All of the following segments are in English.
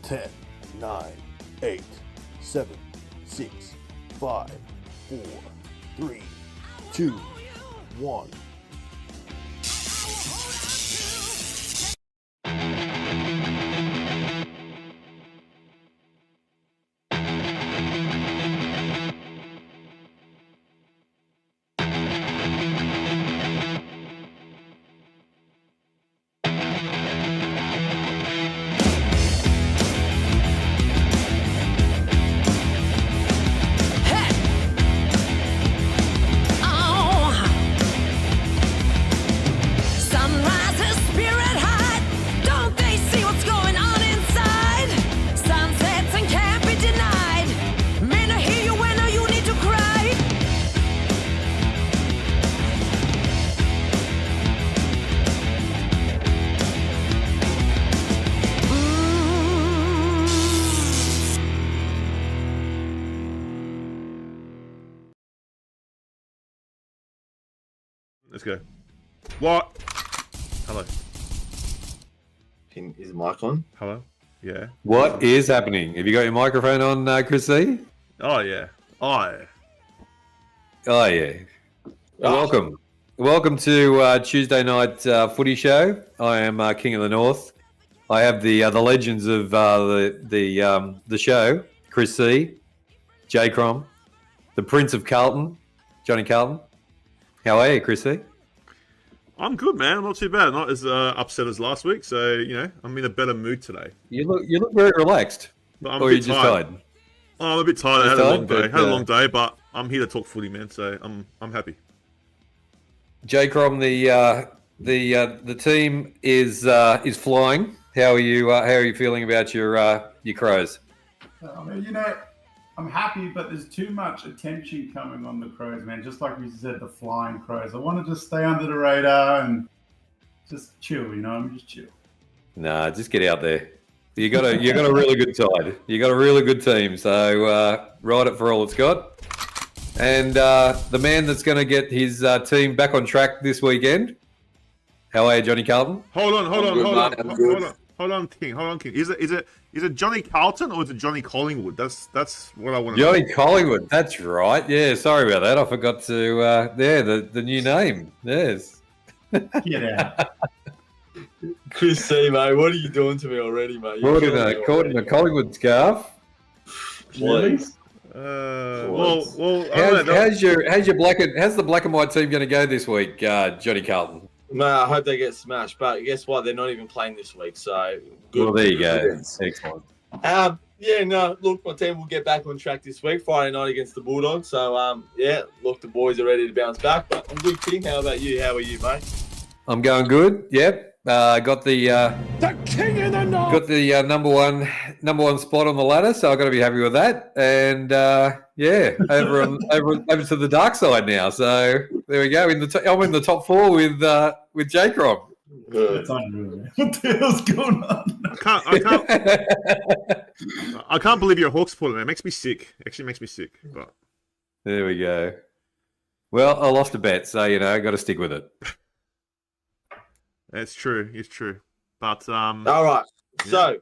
10, 9, 8, 7, 6, 5, 4, 3, 2, 1. Let's go. What? Hello. Is the mic on? Hello? Yeah. What is happening? Have you got your microphone on, Chris C? Oh, yeah. Oh, yeah. Oh, yeah. Welcome. Welcome to Tuesday night footy show. I am King of the North. I have the legends of the show, Chris C, J Crom, the Prince of Carlton, Johnny Carlton. How are you, Chris C? I'm good, man. I'm not too bad. Not as upset as last week, so I'm in a better mood today. You look very relaxed. But I'm or a are you bit just tired. tired? Oh, I'm a bit tired. I had a long day, but I'm here to talk footy, man. So I'm happy. J Crom, the team is flying. How are you feeling about your Crows? I mean, I'm happy, but there's too much attention coming on the Crows, man. Just like we said, the flying Crows. I want to just stay under the radar and just chill, I'm just chill. Nah, just get out there. You got a really good side. You got a really good team, so ride it for all it's got. And the man that's going to get his team back on track this weekend. How are you, Johnny Carlton? Hold on, King. Is it Johnny Carlton or is it Johnny Collingwood? That's what I want to know. Johnny Collingwood, that's right. Yeah, sorry about that. I forgot to the new name. Yes. Get out. Chris C, mate, what are you doing to me already, mate? Caught in a Collingwood scarf. Please. How's the black and white team going to go this week, Johnny Carlton? Mate, I hope they get smashed, but guess what? They're not even playing this week, so good. Well, there you go. Excellent. Look, my team will get back on track this week, Friday night against the Bulldogs. So, the boys are ready to bounce back. But I'm good, King. How about you? How are you, mate? I'm going good. Yep. Got the King of the North. Got the number one spot on the ladder, so I've got to be happy with that. And over to the dark side now. So there we go. I'm in the top four with J Crom. That's unreal, man. What the hell's going on? I can't believe you're a Hawks supporter, man. It makes me sick. Actually makes me sick. But there we go. Well, I lost a bet, so I got to stick with it. It's true. But all right. So,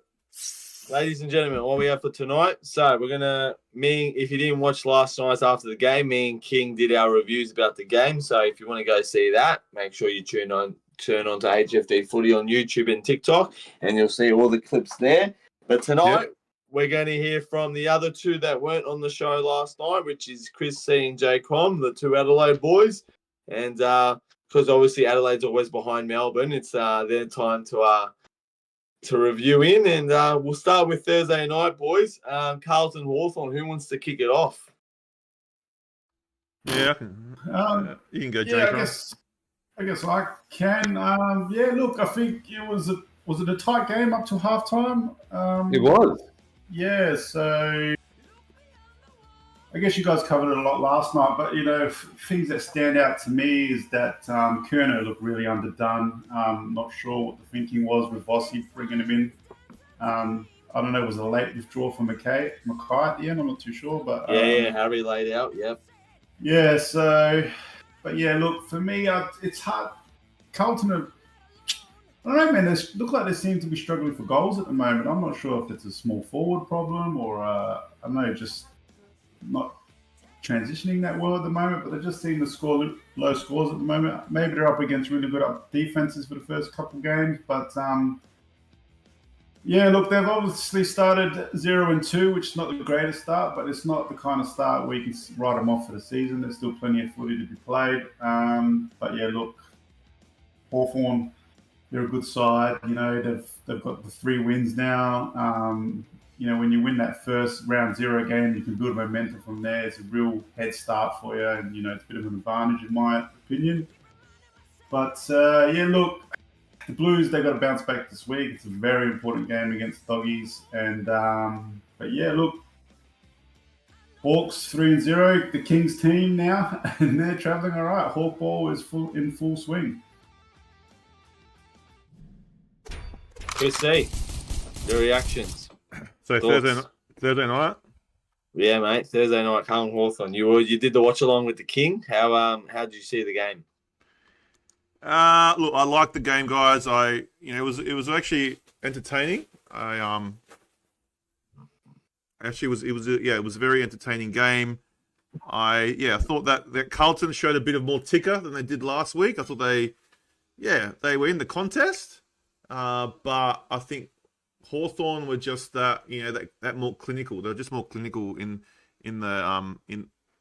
ladies and gentlemen, what we have for tonight. So we're if you didn't watch last night after the game, me and King did our reviews about the game. So if you want to go see that, make sure you turn on to HFD Footy on YouTube and TikTok, and you'll see all the clips there. But tonight, we're going to hear from the other two that weren't on the show last night, which is Chris C and J Crom, the two Adelaide boys. And because obviously Adelaide's always behind Melbourne, it's their time to review in, and we'll start with Thursday night, boys. Carlton Hawthorn. Who wants to kick it off? Yeah, I can. You can go, Johnny. Yeah, I guess I can. Yeah, look, I think was it a tight game up to halftime? It was. Yeah, so I guess you guys covered it a lot last night, but things that stand out to me is that Kerno looked really underdone. Not sure what the thinking was with Vossi bringing him in. I don't know, it was a late withdrawal from Mackay at the end. I'm not too sure, but Harry laid out. Yep. Yeah. So, but yeah, look, for me, it's hard. Carlton are, I don't know, man. They look like they seem to be struggling for goals at the moment. I'm not sure if it's a small forward problem or I don't know, just not transitioning that well at the moment, but they just seem to score low scores at the moment. Maybe they're up against really good defenses for the first couple of games, but yeah, look, they've obviously started 0-2, which is not the greatest start, but it's not the kind of start where you can write them off for the season. There's still plenty of footy to be played. But yeah, look, Hawthorn, they're a good side. They've got the 3 wins now. When you win that first round 0 game, you can build momentum from there. It's a real head start for you, and it's a bit of an advantage in my opinion. But yeah, look, the Blues, they got to bounce back this week. It's a very important game against the Doggies, and but yeah, look, Hawks 3-0, the Kings team now, and they're travelling all right. Hawk ball is in full swing. Chris C, your reactions. So Thursday night. Yeah, mate. Thursday night, Carlton Hawthorn. You did the watch along with the King. How did you see the game? Look, I liked the game, guys. It was actually entertaining. It was a very entertaining game. I thought that Carlton showed a bit of more ticker than they did last week. I thought they were in the contest, but I think Hawthorn were just that more clinical. They're just more clinical in the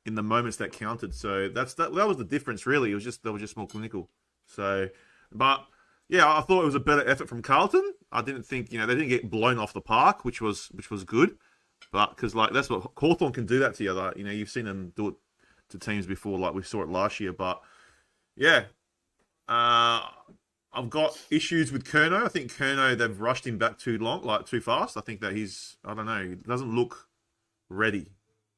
moments that counted. So that was the difference, really. They were just more clinical. So, but yeah, I thought it was a better effort from Carlton. I didn't think they didn't get blown off the park, which was good. But because that's what Hawthorn can do that to you. You've seen them do it to teams before, like we saw it last year. But yeah, I've got issues with Kerno. I think Kerno, they've rushed him back too fast. I think that he doesn't look ready.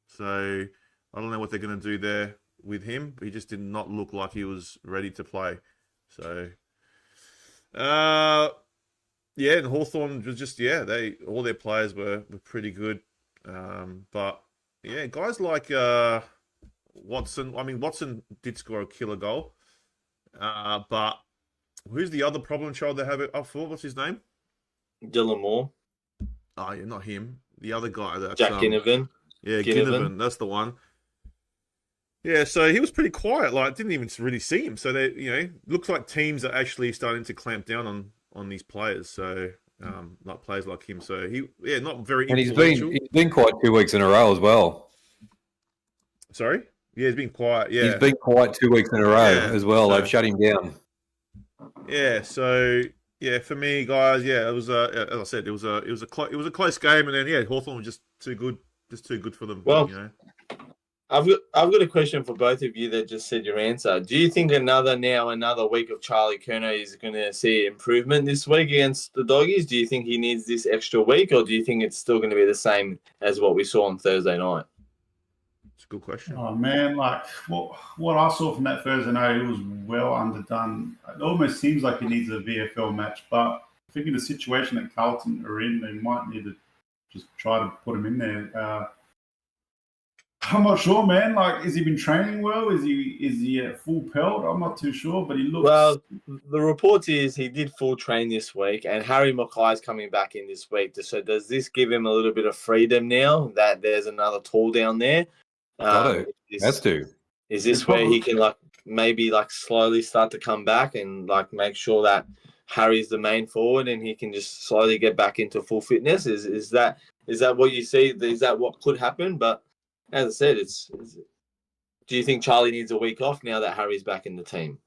So I don't know what they're going to do there with him. But he just did not look like he was ready to play. So, and Hawthorn was just, all their players were pretty good. But yeah, guys like Watson. I mean, Watson did score a killer goal. But who's the other problem child they have it up for? What's his name? Dylan Moore. Oh, yeah, not him. The other guy. That's, Jack Ginnivan. Yeah, Ginnivan. That's the one. Yeah, so he was pretty quiet. Didn't even really see him. So they, looks like teams are actually starting to clamp down on these players. So, like players like him. So not very. And he's been quiet 2 weeks in a row as well. Sorry. Yeah, he's been quiet. Yeah, he's been quiet 2 weeks in a row as well. They've shut him down. Yeah. So for me, guys, it was as I said, it was a close game, and then Hawthorn was just too good for them. Well, I've got a question for both of you that just said your answer. Do you think another week of Charlie Kerno is going to see improvement this week against the Doggies? Do you think he needs this extra week, or do you think it's still going to be the same as what we saw on Thursday night? It's a good question. Oh man, what I saw from that Thursday night, it was well underdone. It almost seems like he needs a VFL match, but I think in the situation that Carlton are in, they might need to just try to put him in there. I'm not sure, man. Has he been training well? Is he at full pelt? I'm not too sure, but he looks. Well, the report is he did full train this week, and Harry Mackay's coming back in this week. So does this give him a little bit of freedom now that there's another tool down there? Has to. Is this where he can maybe slowly start to come back and make sure that Harry's the main forward and he can just slowly get back into full fitness? Is that what you see? Is that what could happen? But as I said, do you think Charlie needs a week off now that Harry's back in the team?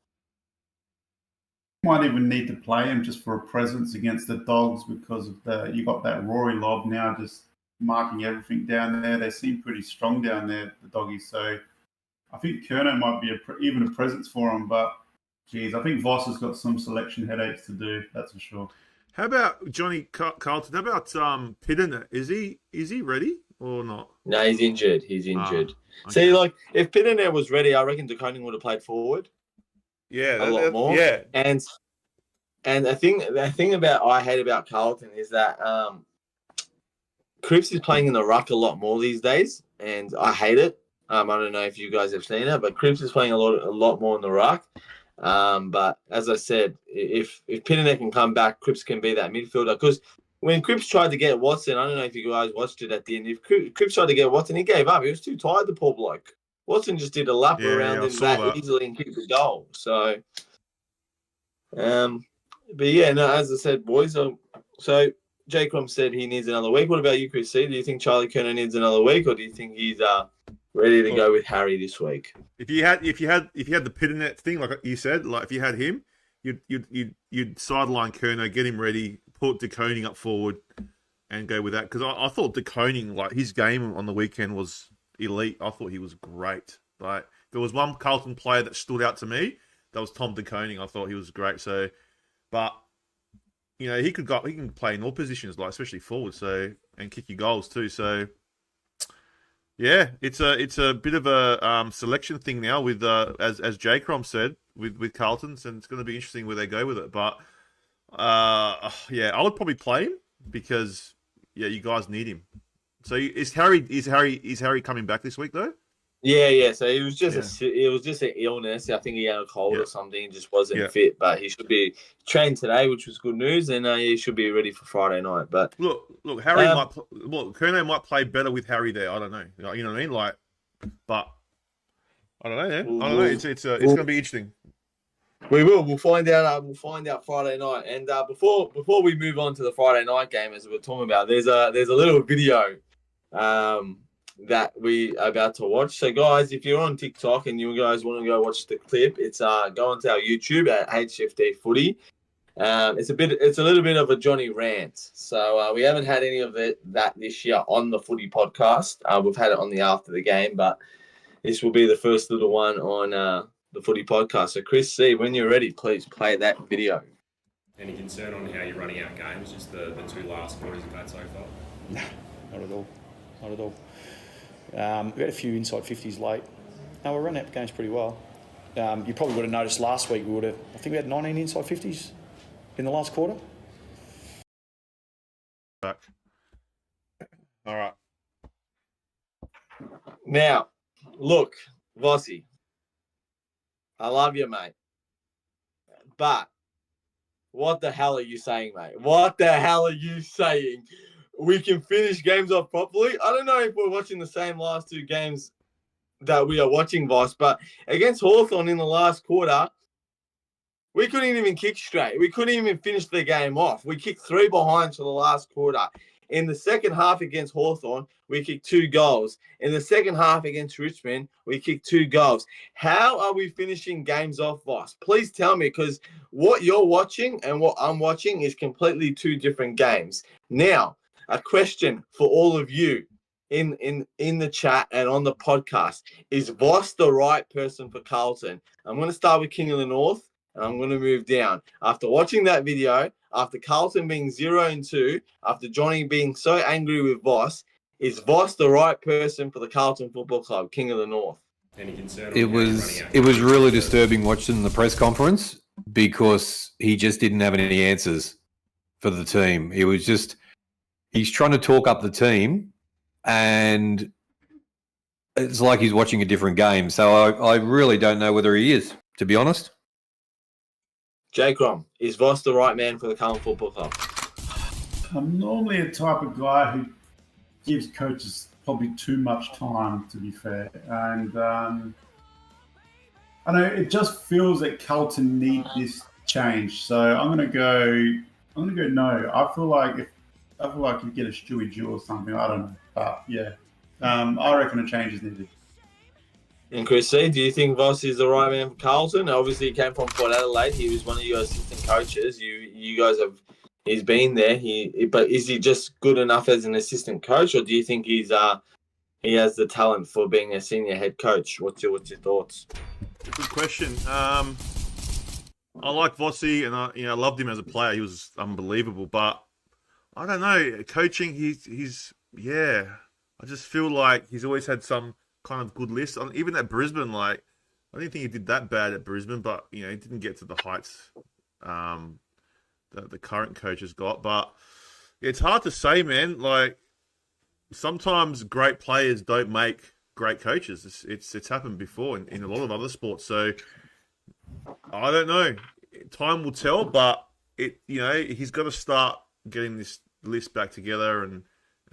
might even need to play him just for a presence against the Dogs because of you got that Rory Lobb now just marking everything down there. They seem pretty strong down there, the Doggies. So I think Kerno might be even a presence for him. But, geez, I think Voss has got some selection headaches to do, that's for sure. How about Johnny Carlton? How about Pitton? Is he ready or not? No, he's injured. He's injured. Okay. See, like, if Pitton was ready, I reckon De Koning would have played forward. Yeah, a lot more. Yeah, and the thing about I hate about Carlton is that Cripps is playing in the ruck a lot more these days, and I hate it. I don't know if you guys have seen it, but Cripps is playing a lot more in the ruck. But as I said, if Pittonet can come back, Cripps can be that midfielder. Because when Cripps tried to get Watson, I don't know if you guys watched it at the end. If Cripps tried to get Watson, he gave up. He was too tired, the poor bloke. Watson just did a lap around him that easily and kicked the goal. So, but yeah, no, as I said, boys. So Jake Crom said he needs another week. What about you, Chris C? Do you think Charlie Kerner needs another week, or do you think he's ready to go with Harry this week? If you had the Pittonet thing, like you said, like if you had him, you'd sideline Kerner, get him ready, put De Koning up forward, and go with that. Because I thought De Koning, like his game on the weekend was elite. I thought he was great. Like there was one Carlton player that stood out to me. That was Tom De Koning. I thought he was great. So, but you know he can play in all positions, like especially forward. So and kick your goals too. So yeah, it's a bit of a selection thing now with as J Crom said with Carlton's, and it's going to be interesting where they go with it. But yeah, I would probably play him because you guys need him. So is Harry coming back this week though? Yeah. So it was just an illness. I think he had a cold or something. He just wasn't fit, but he should be trained today, which was good news, and he should be ready for Friday night. But look, Harry Kerno might play better with Harry there. I don't know. You know what I mean? Like, but I don't know. Man. I don't know. It's going to be interesting. We'll find out. We'll find out Friday night. And before we move on to the Friday night game, as we were talking about, there's a little video that we are about to watch. So guys, if you're on TikTok and you guys want to go watch the clip, it's go onto our YouTube at HFD Footy. It's a little bit of a Johnny rant. So we haven't had any of that this year on the Footy podcast. We've had it on the after the game, but this will be the first little one on the Footy podcast. So Chris C, when you're ready, please play that video. Any concern on how you're running out games, just the two last quarters you've had so far? No, not at all. Not at all. We had a few inside 50s late. No, we're running out games pretty well. You probably would have noticed last week I think we had 19 inside 50s in the last quarter. Back. All right. Now, look, Vossi, I love you, mate. But what the hell are you saying, mate? What the hell are you saying? We can finish games off properly. I don't know if we're watching the same last two games that we are watching, Voss, but against Hawthorn in the last quarter, we couldn't even kick straight. We couldn't even finish the game off. We kicked 3 behinds for the last quarter. In the second half against Hawthorn, we kicked 2 goals. In the second half against Richmond, we kicked 2 goals. How are we finishing games off, Voss? Please tell me, because what you're watching and what I'm watching is completely 2 different games. Now, a question for all of you in the chat and on the podcast. Is Voss the right person for Carlton? I'm going to start with King of the North, and I'm going to move down. After watching that video, after Carlton being 0-2, after Johnny being so angry with Voss, is Voss the right person for the Carlton Football Club, King of the North? Any concern? It was really disturbing watching the press conference because he just didn't have any answers for the team. It was just he's trying to talk up the team, and it's like he's watching a different game. So I really don't know whether he is, to be honest. Jake Crom, is Voss the right man for the Carlton Football Club? I'm normally a type of guy who gives coaches probably too much time, to be fair. And I know it just feels that Carlton need this change. So I'm gonna go no. I feel like you get a Stewie Jew or something. I don't know, but yeah, I reckon a change is needed. And Chris C, do you think Voss is the right man for Carlton? Obviously, he came from Port Adelaide. He was one of your assistant coaches. You guys have. He's been there. But is he just good enough as an assistant coach, or do you think he has the talent for being a senior head coach? What's your thoughts? Good question. I like Vossi, and I loved him as a player. He was unbelievable, but I don't know. Coaching, he's I just feel like he's always had some kind of good list. Even at Brisbane, like I didn't think he did that bad at Brisbane, but he didn't get to the heights that the current coach has got. But it's hard to say, man. Like sometimes great players don't make great coaches. It's happened before in a lot of other sports. So I don't know. Time will tell, but he's got to start getting this list back together and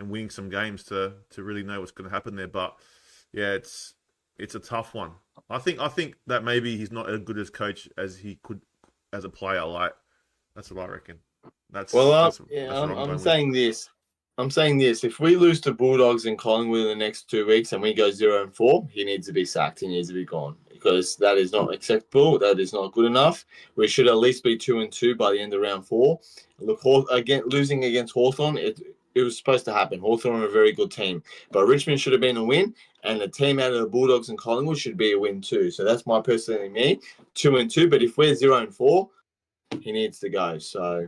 winning some games to really know what's going to happen there. But yeah, it's a tough one. I think that maybe he's not as good as coach as he could as a player. Like that's what I reckon. I'm saying this. I'm saying this. If we lose to Bulldogs and Collingwood in the next 2 weeks and we go 0-4, he needs to be sacked. He needs to be gone because that is not acceptable. That is not good enough. We should at least be 2-2 by the end of round 4. Look, losing against Hawthorn, it was supposed to happen. Hawthorn are a very good team. But Richmond should have been a win, and the team out of the Bulldogs and Collingwood should be a win too. So that's my personally me, 2-2. But if we're 0-4, he needs to go. So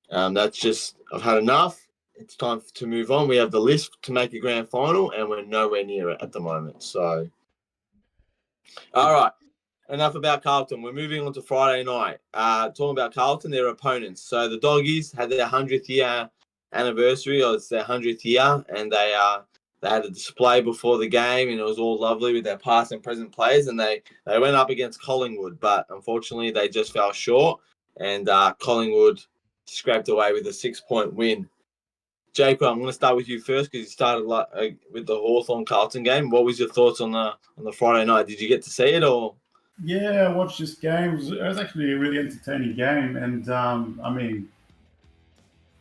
that's just, I've had enough. It's time to move on. We have the list to make a grand final, and we're nowhere near it at the moment. So, all right. Enough about Carlton. We're moving on to Friday night. Talking about Carlton, their opponents. So the Doggies had their 100th year anniversary, or it's their 100th year, and they had a display before the game, and it was all lovely with their past and present players, and they went up against Collingwood, but unfortunately they just fell short, and Collingwood scraped away with a 6-point win. Jacob, I'm going to start with you first because you started with the Hawthorn Carlton game. What was your thoughts on the Friday night? Did you get to see it or? Yeah, I watched this game. It was actually a really entertaining game, and I mean,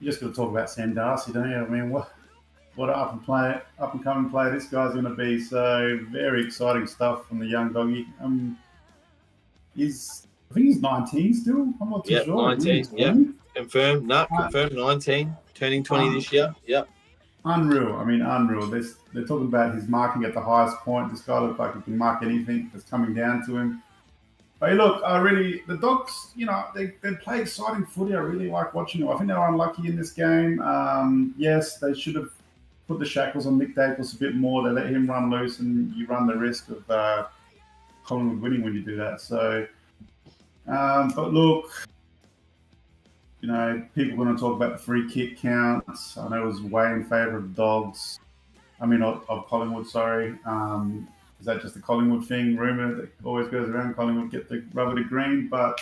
you just got to talk about Sam Darcy, don't you? I mean, what up and coming player this guy's going to be? So very exciting stuff from the young doggy. I think he's 19 still. I'm not too sure. 19. Yeah, confirmed. No, confirmed. 19, turning 20 this year. Yep. Unreal. I mean, unreal. They're talking about his marking at the highest point. This guy looks like he can mark anything that's coming down to him. But look, the Dogs, they play exciting footy. I really like watching them. I think they were unlucky in this game. Yes, they should have put the shackles on Nick Dacos a bit more. They let him run loose, and you run the risk of Collingwood winning when you do that. So, but look, people are going to talk about the free kick counts. I know it was way in favour of the Dogs. I mean, of Collingwood, sorry. Is that just a Collingwood thing, rumour that always goes around? Collingwood get the rubber to green. But,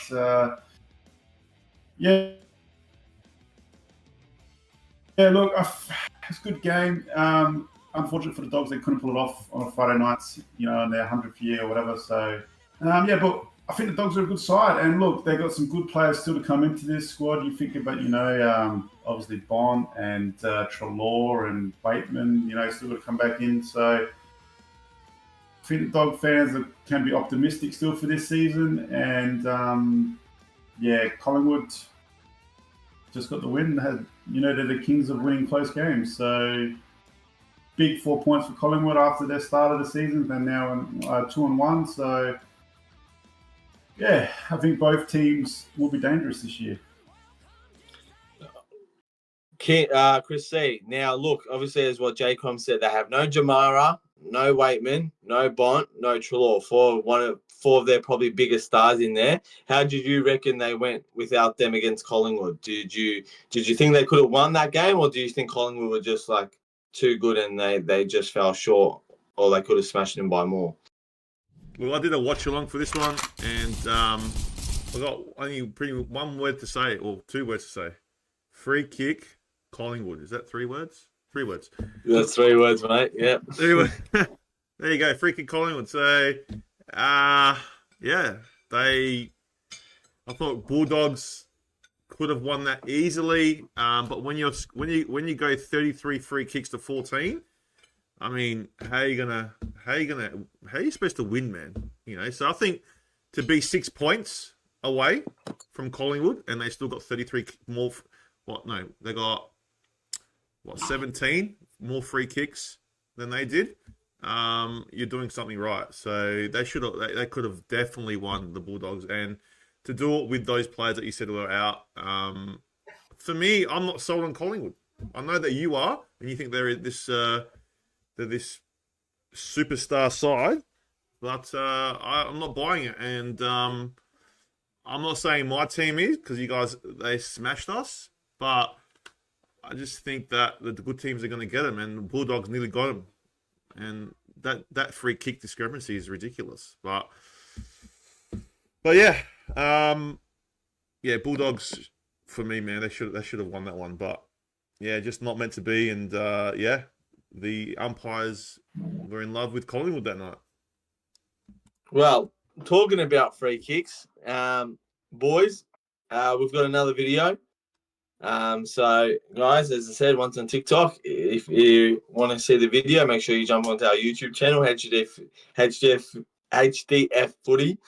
yeah. Yeah, look, it's a good game. Unfortunate for the Dogs, they couldn't pull it off on a Friday night, in their 100th year or whatever. So, but I think the Dogs are a good side. And look, they've got some good players still to come into this squad. You think about, obviously Bond and Treloar and Bateman, still got to come back in. So I think the Dog fans can be optimistic still for this season. And, Collingwood just got the win. They're the kings of winning close games. So big 4 points for Collingwood after their start of the season. They're now 2-1. So, yeah, I think both teams will be dangerous this year. Chris C. Now, look, obviously, as what Jaycom said, they have no Jamara, no Waitman, no Bont, no Treloar. Four of their probably biggest stars in there. How did you reckon they went without them against Collingwood? Did you think they could have won that game, or do you think Collingwood were just too good and they just fell short, or they could have smashed them by more? Well, I did a watch along for this one, and I got only one word to say, or 2 words to say. Free kick, Collingwood. Is that 3 words? 3 words. That's 3 words, mate. Yeah. There you go. Free kick, Collingwood. So, I thought Bulldogs could have won that easily, but when you go 33 free kicks to 14, I mean, how are you supposed to win, man? You know, so I think to be 6 points away from Collingwood, and they still got 33 more. They got 17 more free kicks than they did. You're doing something right. So they could have definitely won the Bulldogs, and to do it with those players that you said were out. For me, I'm not sold on Collingwood. I know that you are, and you think they're this superstar side, but I'm not buying it. And I'm not saying my team is, because you guys, they smashed us, but I just think that the good teams are going to get them, and the Bulldogs nearly got them. And that free kick discrepancy is ridiculous. But yeah, Bulldogs for me, man. They should have won that one, but yeah, just not meant to be. And the umpires were in love with Collingwood that night. Well, talking about free kicks, boys, we've got another video. So, guys, as I said, once on TikTok, if you want to see the video, make sure you jump onto our YouTube channel, HDF Footy.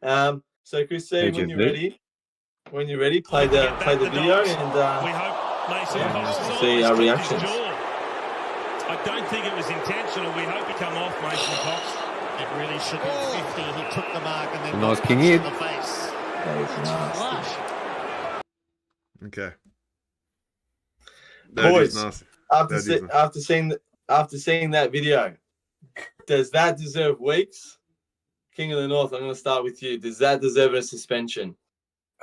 So, Chris, when you're ready, play the video and see our reactions. I don't think it was intentional. We hope he come off, Mason Cox. It really should be 50. He took the mark and then nice king hit. The face. Okay. Boys, after seeing that video, does that deserve weeks? King of the North, I'm going to start with you. Does that deserve a suspension?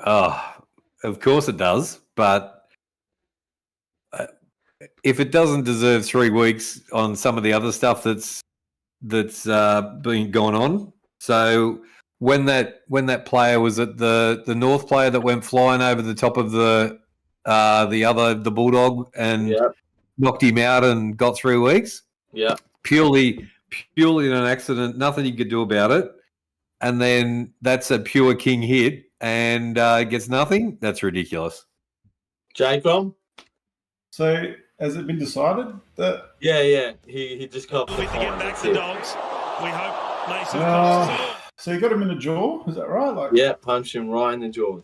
Oh, of course it does. But if it doesn't deserve 3 weeks on some of the other stuff that's been going on, so when that player was at the North player that went flying over the top of the Bulldog and knocked him out and got 3 weeks. Yeah. Purely in an accident, nothing you could do about it. And then that's a pure king hit and gets nothing. That's ridiculous. Jacob? So has it been decided that? Yeah. He just got the To get back to Dogs, we hope Mason No. Cox. So you got him in the jaw? Is that right? Yeah, punched him right in the jaw.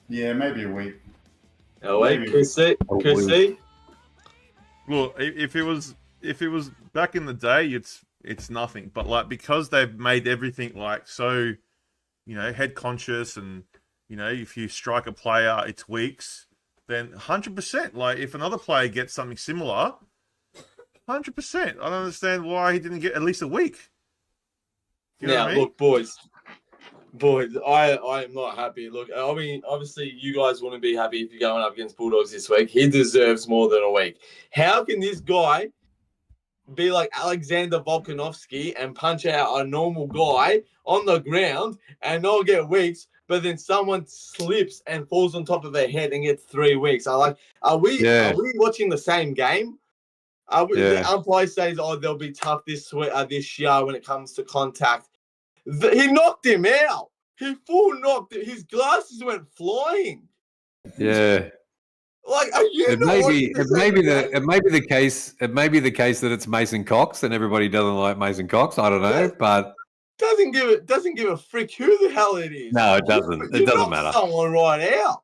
Yeah, maybe a week. Oh wait, Maybe. Chrissy. Look, if it was back in the day, it's nothing. But like, because they've made everything like so, head conscious, and if you strike a player, it's weeks. Then 100%. Like, if another player gets something similar, 100%. I don't understand why he didn't get at least a week. You know what I mean? Look, boys, I am not happy. Look, I mean, obviously, you guys wouldn't be happy if you're going up against Bulldogs this week. He deserves more than a week. How can this guy be like Alexander Volkanovski and punch out a normal guy on the ground and not get weeks, but then someone slips and falls on top of their head and gets 3 weeks? Are we watching the same game? The umpire says, they'll be tough this year when it comes to contact. He knocked him out. He full knocked it. His glasses went flying. Yeah. Like, are you? It may be the case. It may be the case that it's Mason Cox and everybody doesn't like Mason Cox. I don't know, but doesn't give a frick who the hell it is. No, it doesn't. It doesn't matter. Someone right out.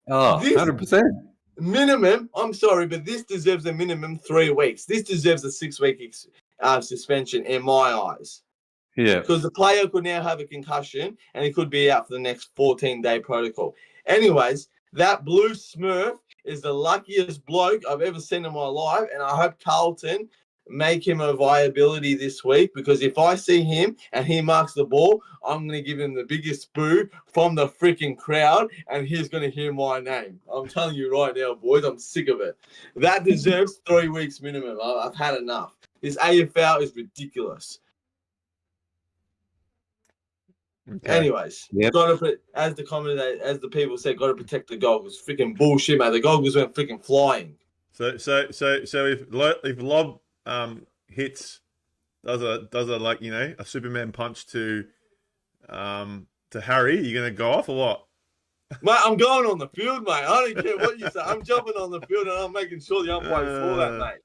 Oh, 100%. Minimum. I'm sorry, but this deserves a minimum 3 weeks. This deserves a 6-week suspension in my eyes. Yeah. Because the player could now have a concussion and he could be out for the next 14-day protocol. Anyways, that blue Smurf is the luckiest bloke I've ever seen in my life, and I hope Carlton make him a viability this week, because if I see him and he marks the ball, I'm going to give him the biggest boo from the freaking crowd, and he's going to hear my name. I'm telling you right now, boys, I'm sick of it. That deserves 3 weeks minimum. I've had enough. This AFL is ridiculous. Okay. Anyways, as the people said, got to protect the Goggles. Freaking bullshit, man. The Goggles went freaking flying. So if Lob hits, does a like a Superman punch to Harry, you're gonna go off or what? Mate, I'm going on the field, mate. I don't care what you say. I'm jumping on the field and I'm making sure the umpire saw that, mate.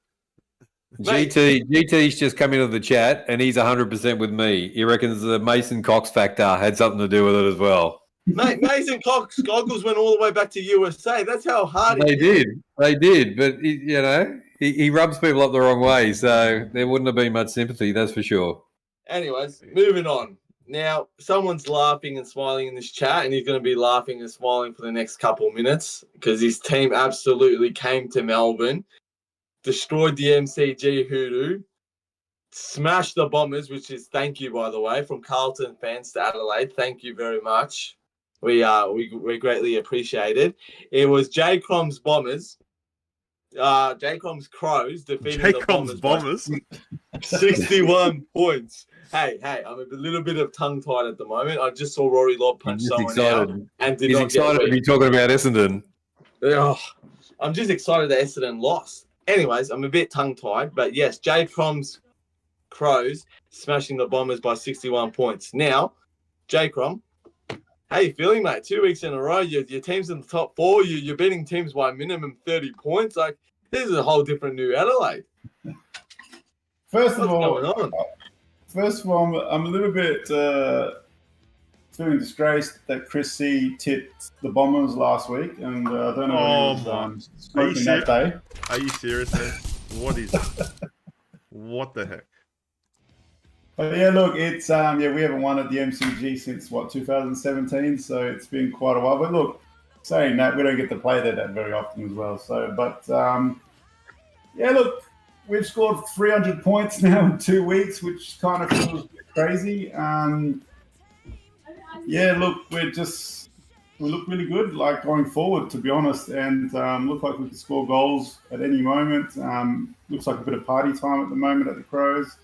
Mate. GT's just come into the chat, and he's 100% with me. He reckons the Mason Cox factor had something to do with it as well. Mate, Mason Cox goggles went all the way back to USA. That's how hard They did, but he rubs people up the wrong way, so there wouldn't have been much sympathy, that's for sure. Anyways, moving on. Now, someone's laughing and smiling in this chat, and he's going to be laughing and smiling for the next couple of minutes because his team absolutely came to Melbourne, destroyed the MCG Hoodoo, smashed the Bombers, which is thank you, by the way, from Carlton fans to Adelaide. Thank you very much. We greatly appreciate it. It was J. Crom's Bombers. J. Crom's Crows defeated the Bombers. 61 points. Hey, I'm a little bit of tongue-tied at the moment. I just saw Rory Lobb punch someone out and did He's not get excited to be talking about Essendon. Oh, I'm just excited that Essendon lost. Anyways, I'm a bit tongue-tied, but yes, J. Crom's Crows smashing the Bombers by 61 points. Now, J. Crom, how you feeling, mate? 2 weeks in a row, your team's in the top four. You're beating teams by minimum 30 points. Like, this is a whole different new Adelaide. First of What's all, going on? I'm a little bit feeling disgraced that Chris C tipped the Bombers last week, and I don't know who was smoking that day. Are you serious, man? What the heck? But yeah, look, it's we haven't won at the MCG since 2017, so it's been quite a while. But look, saying that, we don't get to play there that very often as well. So, but yeah, look, we've scored 300 points now in 2 weeks, which kind of feels a bit crazy. Yeah, look, we look really good, like going forward, to be honest, and look like we can score goals at any moment. Looks like a bit of party time at the moment at the Crows.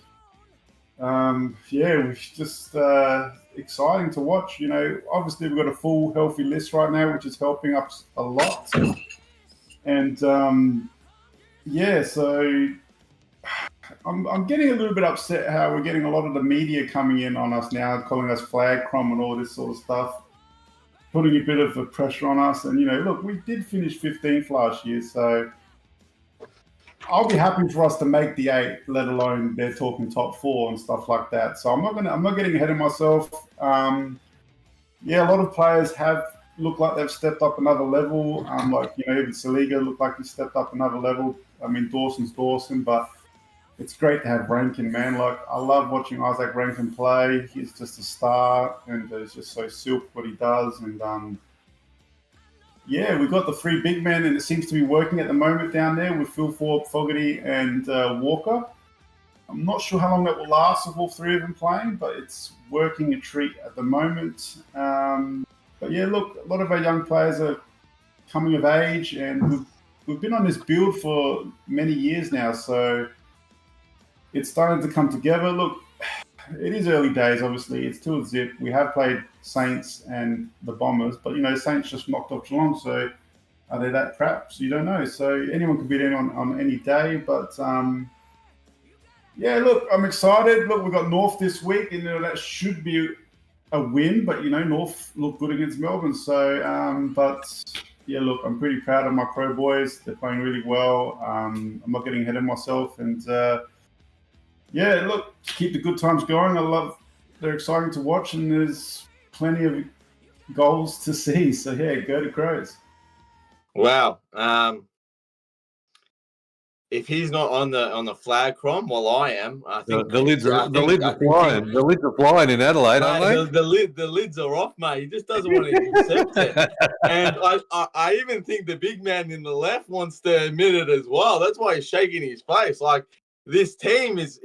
Yeah, it's just exciting to watch. You know, obviously we've got a full healthy list right now, which is helping us a lot. And yeah, so I'm getting a little bit upset how we're getting a lot of the media coming in on us now, calling us flag crom and all this sort of stuff, putting a bit of a pressure on us. And, you know, look, we did finish 15th last year, so I'll be happy for us to make the 8, let alone they're talking top 4 and stuff like that. So I'm not getting ahead of myself. Yeah, a lot of players have looked like they've stepped up another level. Like, you know, even Saliga looked like he stepped up another level. I mean, Dawson's Dawson, but it's great to have Rankin, man. Like, I love watching Isaac Rankin play. He's just a star, and it's just so silk what he does. And yeah, we've got the 3 big men, and it seems to be working at the moment down there with Phil Ford, Fogarty, and Walker. I'm not sure how long that will last with all 3 of them playing, but it's working a treat at the moment. But yeah, look, a lot of our young players are coming of age, and we've been on this build for many years now, so it's starting to come together. Look, it is early days, obviously. It's still a zip. We have played Saints and the Bombers, but, you know, Saints just knocked off Geelong, so are they that crap? So you don't know. So anyone can beat anyone on any day, but yeah, look, I'm excited. Look, we've got North this week, and, you know, that should be a win, but, you know, North looked good against Melbourne. So, but yeah, look, I'm pretty proud of my Crow boys. They're playing really well. I'm not getting ahead of myself, and yeah, look, keep the good times going. They're exciting to watch, and there's plenty of goals to see. So yeah, go to Crows. Wow. If he's not on the flag, Crom, well, I am. I think The lids are flying. The lids are flying in Adelaide, aren't they? The lids are off, mate. He just doesn't want to accept it. And I even think the big man in the left wants to admit it as well. That's why he's shaking his face. Like, this team is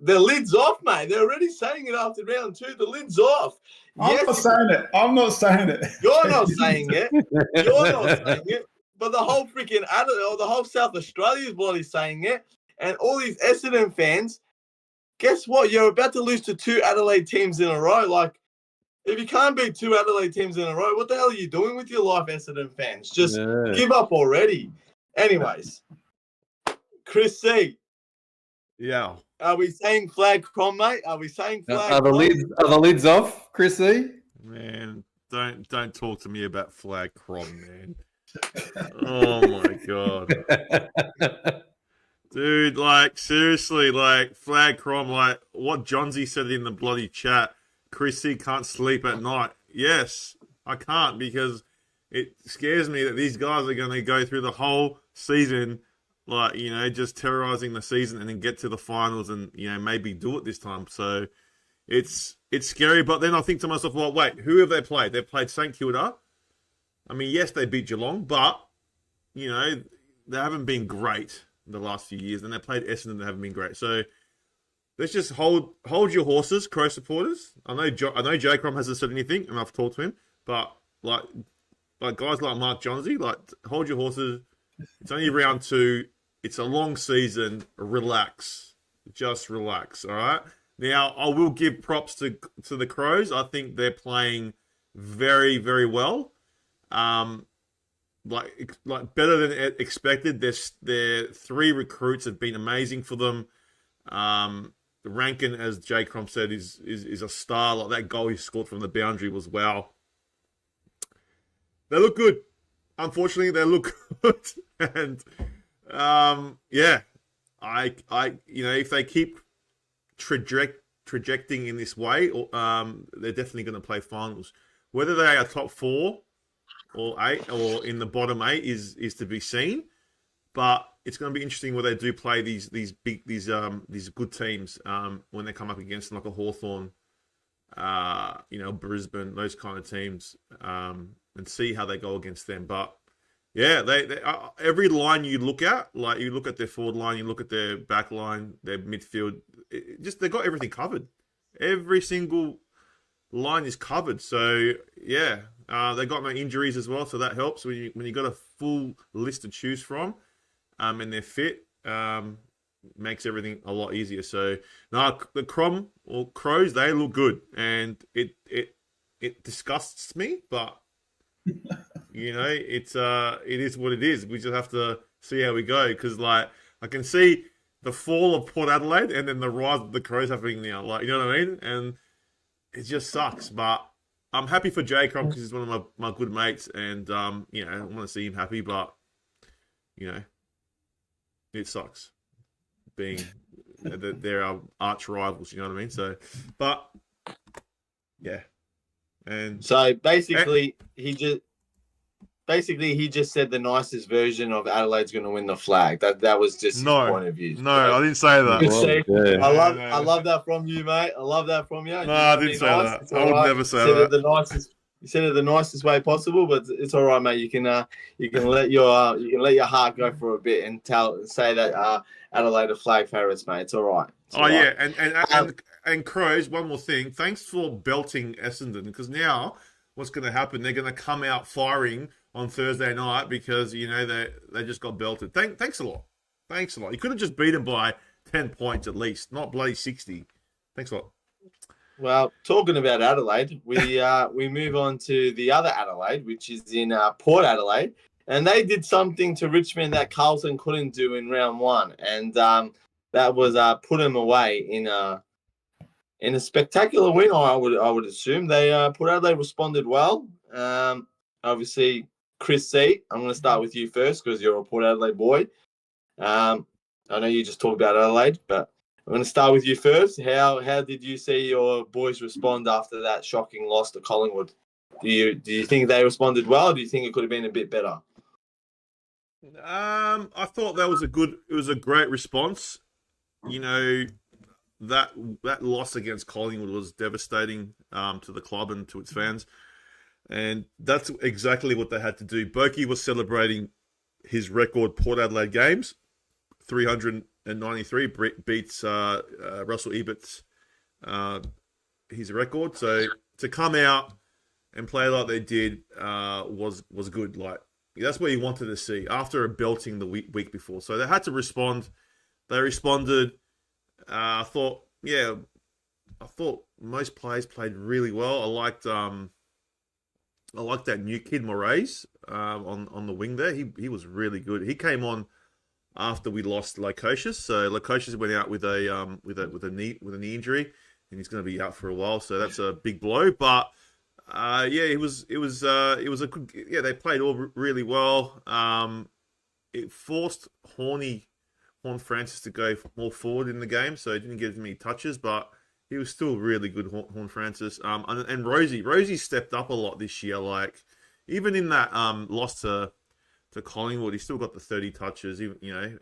the lid's off, mate. They're already saying it after round 2. The lid's off. I'm not saying it. You're not saying it. You're not saying it. But the whole freaking Adelaide, the whole South Australia is bloody saying it. And all these Essendon fans, guess what? You're about to lose to 2 Adelaide teams in a row. Like, if you can't beat 2 Adelaide teams in a row, what the hell are you doing with your life, Essendon fans? Just give up already. Anyways, Chris C. Yeah. Are we saying flag Crom, mate? Are we saying flag? Are the lids off, Chrissy? Man, don't talk to me about flag Crom, man. Oh my god. Dude, like, seriously, like, flag crime, like, what Johnsy said in the bloody chat, Chrissy can't sleep at night. Yes, I can't, because it scares me that these guys are going to go through the whole season, like, you know, just terrorizing the season and then get to the finals and, you know, maybe do it this time. So it's scary, but then I think to myself, well, wait, who have they played? They've played St Kilda. I mean, yes, they beat Geelong, but, you know, they haven't been great the last few years, and they played Essendon that haven't been great. So let's just hold your horses, Crow supporters. I know J. Crom hasn't said anything, and I've talked to him, but like guys like Mark Johnsy, like, hold your horses. It's only round 2. It's a long season. Relax, just relax. All right. Now I will give props to the Crows. I think they're playing very, very well. Like better than expected. Their 3 recruits have been amazing for them. Rankin, as Jay Crom said, is a star. Like, that goal he scored from the boundary was wow. They look good. Unfortunately, they look good. And yeah, I you know, if they keep trajecting in this way, they're definitely going to play finals. Whether they are top 4 or 8 or in the bottom 8 is to be seen, but it's going to be interesting where they do play these good teams when they come up against them, like a Hawthorn, you know, Brisbane, those kind of teams, and see how they go against them. But yeah, they every line you look at, like, you look at their forward line, you look at their back line, their midfield, they've got everything covered. Every single line is covered. So yeah, they got no injuries as well, so that helps when you got a full list to choose from, and they're fit, makes everything a lot easier. So no, the Crows, they look good, and it disgusts me, but you know, it is what it is. We just have to see how we go, because, like, I can see the fall of Port Adelaide and then the rise of the Crows happening now. Like, you know what I mean? And it just sucks, but I'm happy for Jay Crom because he's one of my good mates, and you know, I want to see him happy, but you know, it sucks being they're our arch rivals. You know what I mean? So, but yeah, and so basically he just said the nicest version of Adelaide's going to win the flag. That was just his point of view. No, I didn't say that. See, I love that from you, mate. I love that from you. No, I didn't say that. I would never say that. You said it the nicest way possible, but it's all right, mate. You can let your heart go for a bit and say that Adelaide are flag favourites, mate. It's all right. Yeah, and Crows. One more thing. Thanks for belting Essendon, because now what's going to happen? They're going to come out firing on Thursday night because, you know, they just got belted. Thanks a lot. Thanks a lot. You could have just beat them by 10 points at least, not bloody 60. Thanks a lot. Well, talking about Adelaide, we move on to the other Adelaide, which is in Port Adelaide, and they did something to Richmond that Carlton couldn't do in round 1, and that was put them away in a spectacular win. I would assume Port Adelaide responded well. Obviously, Chris C, I'm going to start with you first because you're a Port Adelaide boy. I know you just talked about Adelaide, but I'm going to start with you first. How did you see your boys respond after that shocking loss to Collingwood? Do you think they responded well? Or do you think it could have been a bit better? I thought it was a great response. You know, that loss against Collingwood was devastating to the club and to its fans. And that's exactly what they had to do. Berkey was celebrating his record Port Adelaide games. 393 beats Russell Ebert's his record. So to come out and play like they did was good. Like, that's what you wanted to see after a belting the week before. So they had to respond. They responded. I thought most players played really well. I liked that new kid Moraes on the wing there. He was really good. He came on after we lost Lukosius. So Lukosius went out with a knee injury, and he's going to be out for a while. So that's a big blow. But it was a good. Yeah, they played all really well. It forced Horny. Horn Francis to go more forward in the game, so he didn't get as many touches, but he was still really good, Horn Francis. And Rosie stepped up a lot this year. Like even in that loss to Collingwood, he still got the 30 touches. Even,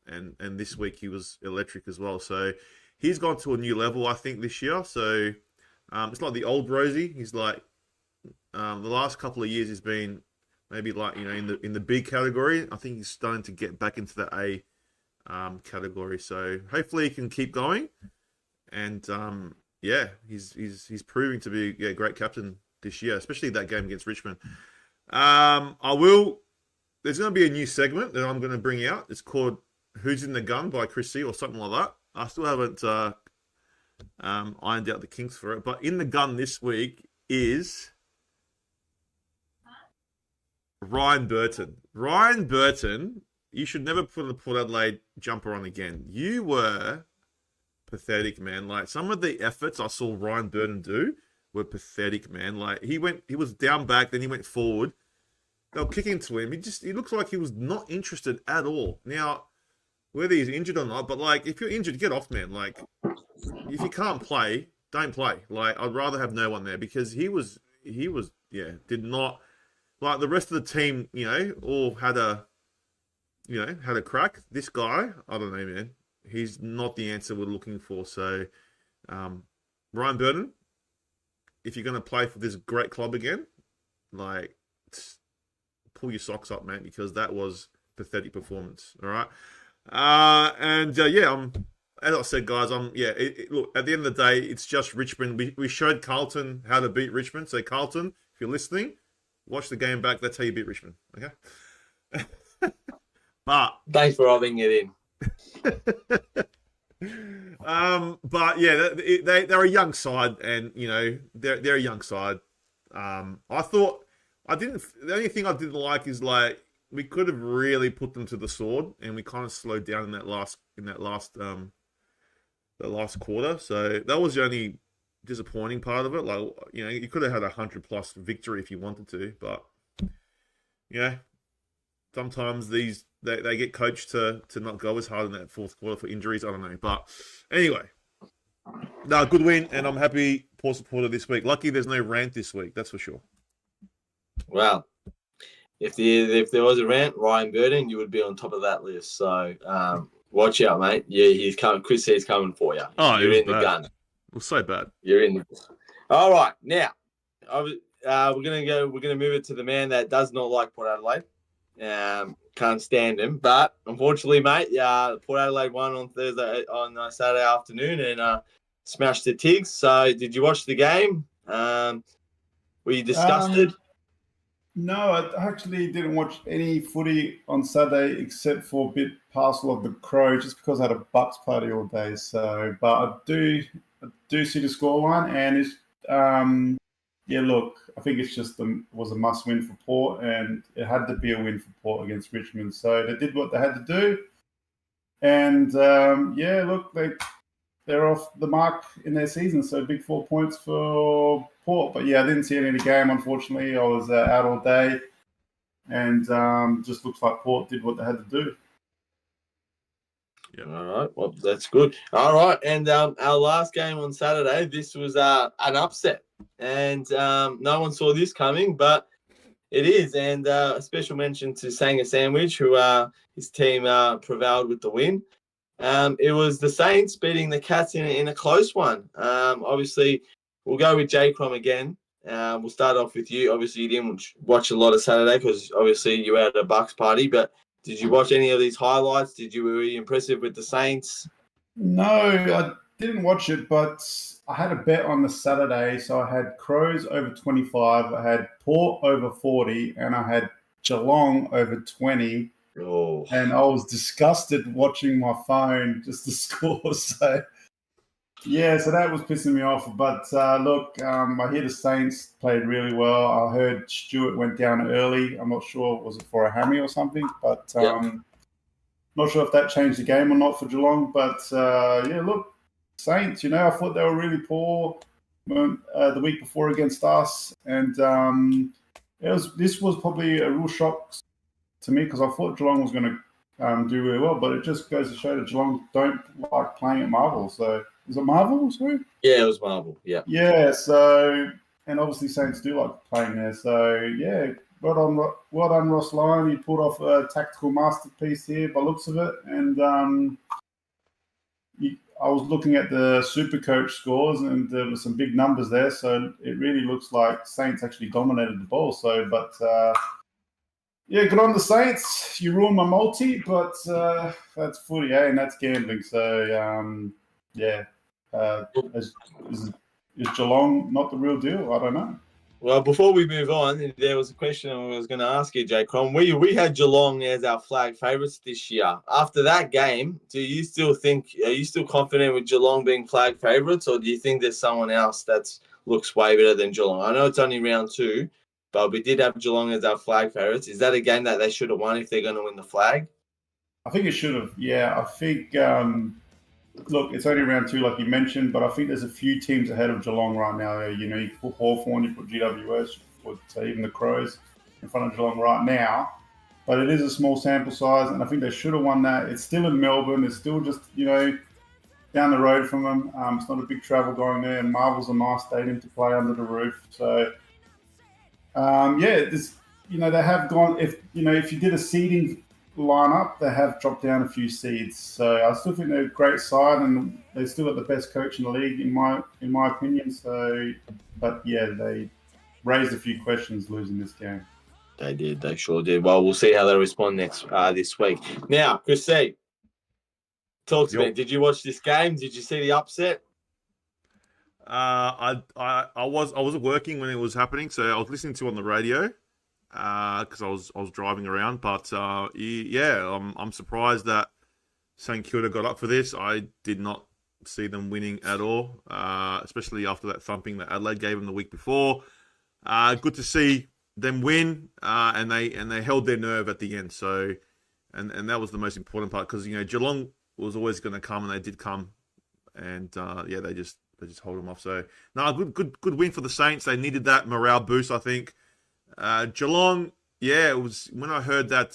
and this week he was electric as well. So he's gone to a new level, I think, this year. So it's like the old Rosie. He's like the last couple of years he's been maybe like in the B category. I think he's starting to get back into the A category. So hopefully he can keep going. And he's proving to be a great captain this year, especially that game against Richmond. There's going to be a new segment that I'm going to bring out. It's called "Who's in the Gun" by Chris C or something like that. I still haven't ironed out the kinks for it, but in the gun this week is Ryan Burton. Ryan Burton, you should never put the Port Adelaide jumper on again. You were pathetic, man. Like some of the efforts I saw Ryan Burton do were pathetic, man. Like he was down back, then he went forward. They were kicking to him. He looks like he was not interested at all. Now, whether he's injured or not, but like if you're injured, get off, man. Like if you can't play, don't play. Like I'd rather have no one there because he did not like the rest of the team, all had a crack. This guy, I don't know, man. He's not the answer we're looking for. So, Ryan Burton, if you're going to play for this great club again, like, pull your socks up, mate, because that was pathetic performance. All right. As I said, guys, look, at the end of the day, it's just Richmond. We showed Carlton how to beat Richmond. So, Carlton, if you're listening, watch the game back. That's how you beat Richmond. Okay. But thanks for rubbing it in. But yeah, they're a young side, and they're a young side. The only thing I didn't like is like we could have really put them to the sword, and we kind of slowed down in that last quarter. So that was the only disappointing part of it. Like you could have had 100+ victory if you wanted to, but sometimes they get coached to not go as hard in that fourth quarter for injuries. I don't know. But anyway, no, good win. And I'm happy Port supporter this week. Lucky there's no rant this week. That's for sure. Well, if there was a rant, Ryan Burton, you would be on top of that list. So watch out, mate. Yeah, he's coming. Chris C's coming for you. Oh, you're in bad. The gun. It was so bad. You're in. All right, now we're gonna move it to the man that does not like Port Adelaide. Can't stand him, but unfortunately, mate, Port Adelaide won on Saturday afternoon and smashed the Tigs. So, did you watch the game? Were you disgusted? No, I actually didn't watch any footy on Saturday except for a bit parcel of the Crow, just because I had a Bucks party all day. So, but I do see the scoreline, and it's look, I think it's just was a must-win for Port, and it had to be a win for Port against Richmond. So they did what they had to do, and look, they're off the mark in their season. So big 4 points for Port. But yeah, I didn't see any of the game, unfortunately. I was out all day, and just looks like Port did what they had to do. Yeah. All right. Well, that's good. All right. And our last game on Saturday, this was an upset. And no one saw this coming, but it is. And a special mention to Sanger Sandwich, who his team prevailed with the win. It was the Saints beating the Cats in a close one. Obviously, we'll go with J-Crom again. We'll start off with you. Obviously, you didn't watch a lot of Saturday because obviously you were at a Bucks party, but did you watch any of these highlights? Were you impressive with the Saints? No, I didn't watch it, but I had a bet on the Saturday. So I had Crows over 25, I had Port over 40, and I had Geelong over 20. Oh. And I was disgusted watching my phone just to score. So, yeah, so that was pissing me off. But look, I hear the Saints played really well. I heard Stewart went down early. I'm not sure, was it for a hammy or something? But not sure if that changed the game or not for Geelong. But look, Saints, I thought they were really poor the week before against us. And this was probably a real shock to me because I thought Geelong was going to do really well. But it just goes to show that Geelong don't like playing at Marvel. So is it Marvel? Sorry? Yeah, it was Marvel. Yeah. Yeah, so, and obviously Saints do like playing there. So, yeah, well done, Ross Lyon. He pulled off a tactical masterpiece here by looks of it. And I was looking at the Supercoach scores, and there were some big numbers there. So it really looks like Saints actually dominated the ball. So, but yeah, good on the Saints. You ruined my multi, but that's footy, and that's gambling. So, yeah. Is Geelong not the real deal? I don't know. Well, before we move on, there was a question I was going to ask you, Jay Crom. We had Geelong as our flag favourites this year. After that game, are you still confident with Geelong being flag favourites, or do you think there's someone else that looks way better than Geelong? I know it's only round 2, but we did have Geelong as our flag favourites. Is that a game that they should have won if they're going to win the flag? I think it should have. Yeah, I think. Look, it's only round 2, like you mentioned, but I think there's a few teams ahead of Geelong right now. You know, you put Hawthorn, you put GWS, you put even the Crows in front of Geelong right now. But it is a small sample size, and I think they should have won that. It's still in Melbourne. It's still just, down the road from them. It's not a big travel going there, and Marvel's a nice stadium to play under the roof. So, they have gone. If you did a seeding lineup, they have dropped down a few seeds. So I still think they're a great side, and they still got the best coach in the league, in my opinion. So, but yeah, they raised a few questions losing this game. They did. They sure did. Well, we'll see how they respond this week. Now, Chrissy, talk to me. Did you watch this game? Did you see the upset? I wasn't working when it was happening, so I was listening to it on the radio. Because I was driving around, but I'm surprised that St Kilda got up for this. I did not see them winning at all, especially after that thumping that Adelaide gave them the week before. Good to see them win, and they held their nerve at the end. So, and that was the most important part, because Geelong was always going to come, and they did come, and they just hold them off. So no, good win for the Saints. They needed that morale boost, I think. Geelong, it was when I heard that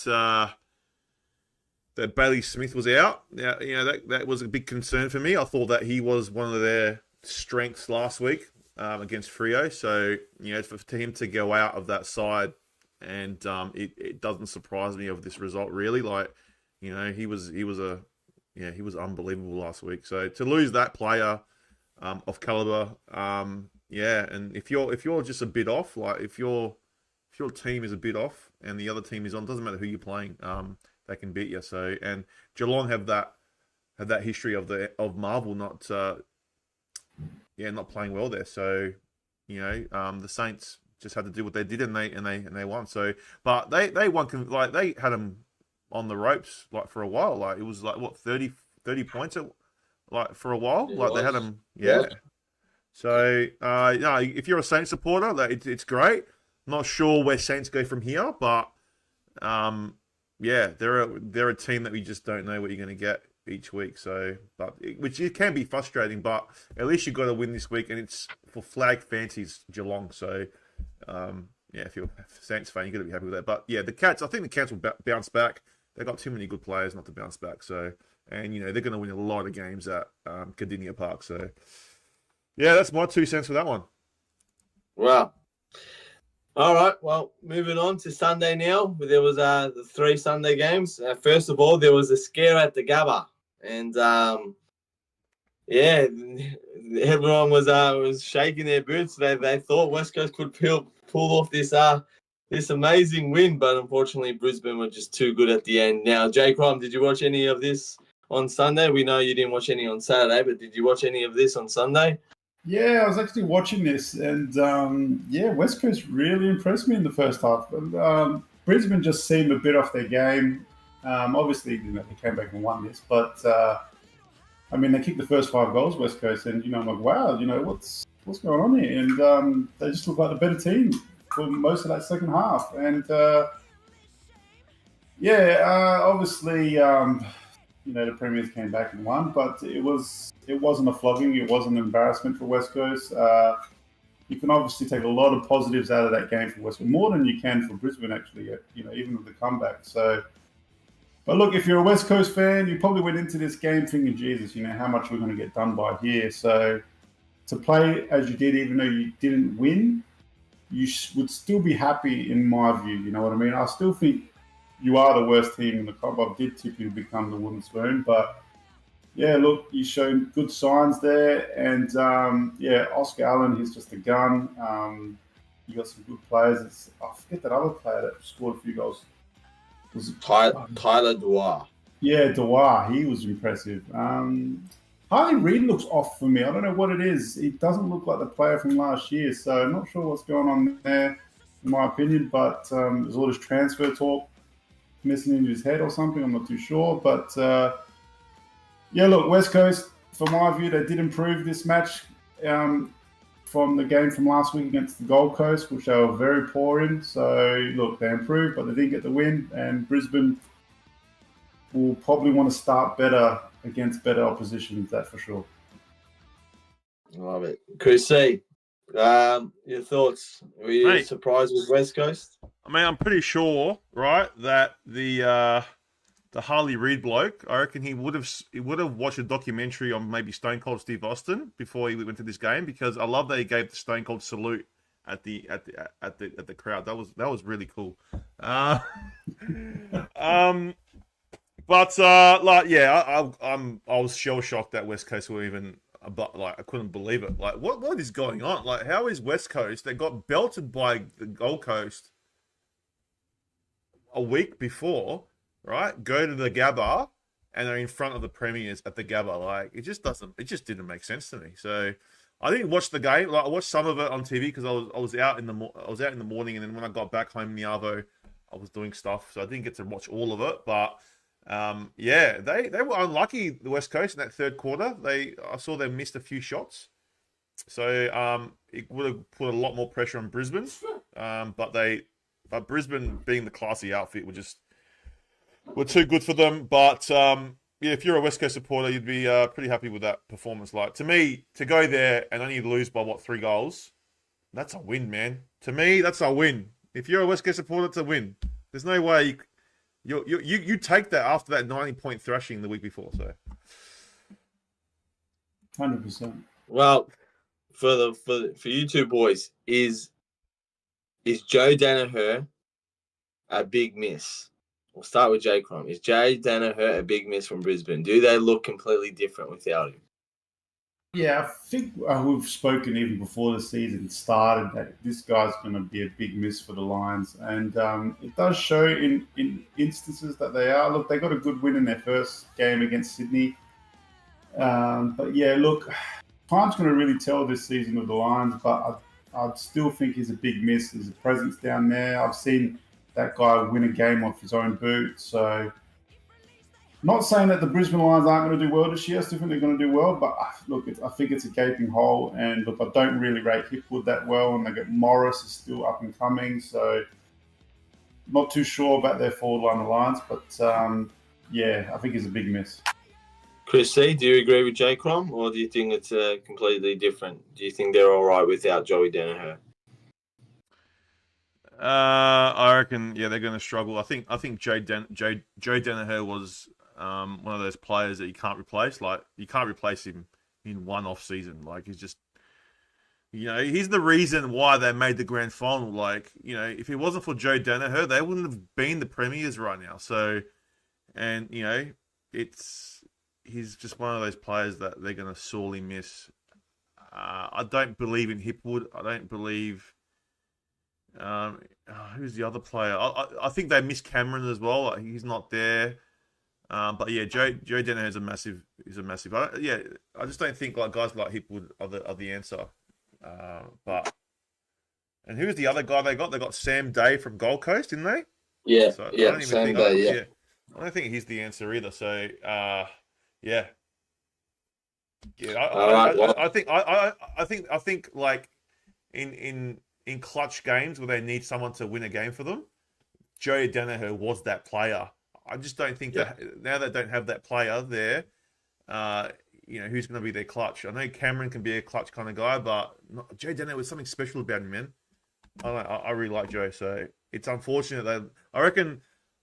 that Bailey Smith was out. That was a big concern for me. I thought that he was one of their strengths last week against Freo. So for him to go out of that side, and it doesn't surprise me of this result really. Like he was unbelievable last week. So to lose that player of caliber, and if you're just a bit off, like if your team is a bit off and the other team is on, doesn't matter who you're playing, they can beat you. So, and Geelong have that history of Marvel not playing well there. So, the Saints just had to do what they did, and they won. So, but they won, like they had them on the ropes like for a while. Like it was like what 30 points like for a while. They had them, So, if you're a Saints supporter, it's great. Not sure where Saints go from here, but they're a team that we just don't know what you're going to get each week. So, which it can be frustrating, but at least you got to win this week, and it's for flag fancies Geelong. So, if you're a Saints fan, you got to be happy with that. But the Cats, I think the Cats will bounce back. They've got too many good players not to bounce back. So, and they're going to win a lot of games at Cardinia Park. So, that's my 2 cents for that one. Wow. All right, well, moving on to Sunday now. There was the 3 Sunday games. First of all, there was a scare at the Gabba, and everyone was shaking their boots. They thought West Coast could pull off this amazing win, but unfortunately, Brisbane were just too good at the end. Now, Jay Crom, did you watch any of this on Sunday? We know you didn't watch any on Saturday, but did you watch any of this on Sunday? Yeah, I was actually watching this, and West Coast really impressed me in the first half. Brisbane just seemed a bit off their game. Obviously, they came back and won this, but they kicked the first 5 goals, West Coast, and I'm like, wow, what's going on here? And they just look like the better team for most of that second half. And obviously, the Premiers came back and won, but it wasn't a flogging. It wasn't an embarrassment for West Coast. You can obviously take a lot of positives out of that game for West Coast, more than you can for Brisbane, actually, even with the comeback. So, But look, if you're a West Coast fan, you probably went into this game thinking, Jesus, how much we're going to get done by here. So to play as you did, even though you didn't win, you would still be happy in my view. You know what I mean? I still think you are the worst team in the comp. I did tip you to become the wooden spoon, but yeah, look, you showed good signs there, and Oscar Allen, he's just a gun. You got some good players. I forget that other player that scored a few goals. Was it Tyler Dwyer. Yeah, Dwyer, he was impressive. Harley Reid looks off for me. I don't know what it is. He doesn't look like the player from last year, so I'm not sure what's going on there, in my opinion. But there's all this transfer talk missing into his head or something. I'm not too sure. But look, West Coast, from my view, they did improve this match from the game from last week against the Gold Coast, which they were very poor in. So, look, they improved, but they didn't get the win. And Brisbane will probably want to start better against better opposition, that's for sure. Love it. Chris C, your thoughts? Were you surprised with West Coast? I mean, I'm pretty sure, right, that the Harley Reid bloke, I reckon he would have watched a documentary on maybe Stone Cold Steve Austin before he went to this game, because I love that he gave the Stone Cold salute at the crowd. That was really cool. I was shell shocked that West Coast were even, but I couldn't believe it. Like, what is going on? Like, how is West Coast? They got belted by the Gold Coast a week before, right? Go to the Gabba, and they're in front of the Premiers at the Gabba. Like, it just didn't make sense to me. So I didn't watch the game. Like, I watched some of it on TV because I was out in the morning, and then when I got back home in the Arvo, I was doing stuff, so I didn't get to watch all of it, but. They were unlucky, the West Coast, in that third quarter. I saw they missed a few shots, so it would have put a lot more pressure on Brisbane. But Brisbane, being the classy outfit, were too good for them. But if you're a West Coast supporter, you'd be pretty happy with that performance. Like, to me, to go there and only lose by 3 goals, that's a win, man. To me, that's a win. If you're a West Coast supporter, it's a win. There's no way you take that after that 90-point thrashing the week before. So 100%. Well, for you two boys, is Joe Danaher a big miss? We'll start with J. Crom. Is Joe Danaher a big miss from Brisbane? Do they look completely different without him? Yeah, I think we've spoken even before the season started that this guy's going to be a big miss for the Lions. And it does show in instances that they are. Look, they got a good win in their first game against Sydney. But yeah, look, time's going to really tell this season with the Lions, but I still think he's a big miss. There's a presence down there. I've seen that guy win a game off his own boot. So, not saying that the Brisbane Lions aren't going to do well this year. I still think they're going to do well. But look, I think it's a gaping hole. And look, I don't really rate Hipwood that well. And they get Morris is still up and coming. So, not too sure about their forward line alliance. But I think it's a big miss. Chris C, do you agree with J. Crom, or do you think it's completely different? Do you think they're all right without Joey Danaher? I reckon, they're going to struggle. I think Joe Danaher was one of those players that you can't replace. Like, you can't replace him in one off season. Like, he's just, he's the reason why they made the grand final. Like, if it wasn't for Joe Danaher, they wouldn't have been the Premiers right now. So, and he's just one of those players that they're going to sorely miss. I don't believe in Hipwood. I don't believe. Who's the other player? I think they miss Cameron as well. Like, he's not there. But yeah, Joe Danaher is a massive. I just don't think like guys like Hipwood are the answer. And who's the other guy they got? They got Sam Day from Gold Coast, didn't they? Yeah, so Sam Day. I don't think he's the answer either. So yeah. I think like in clutch games where they need someone to win a game for them, Joey Danaher was that player. I just don't think that now they don't have that player there, who's going to be their clutch. I know Cameron can be a clutch kind of guy, but Joey Danaher was something special about him, man. I really like Joe, so it's unfortunate that I reckon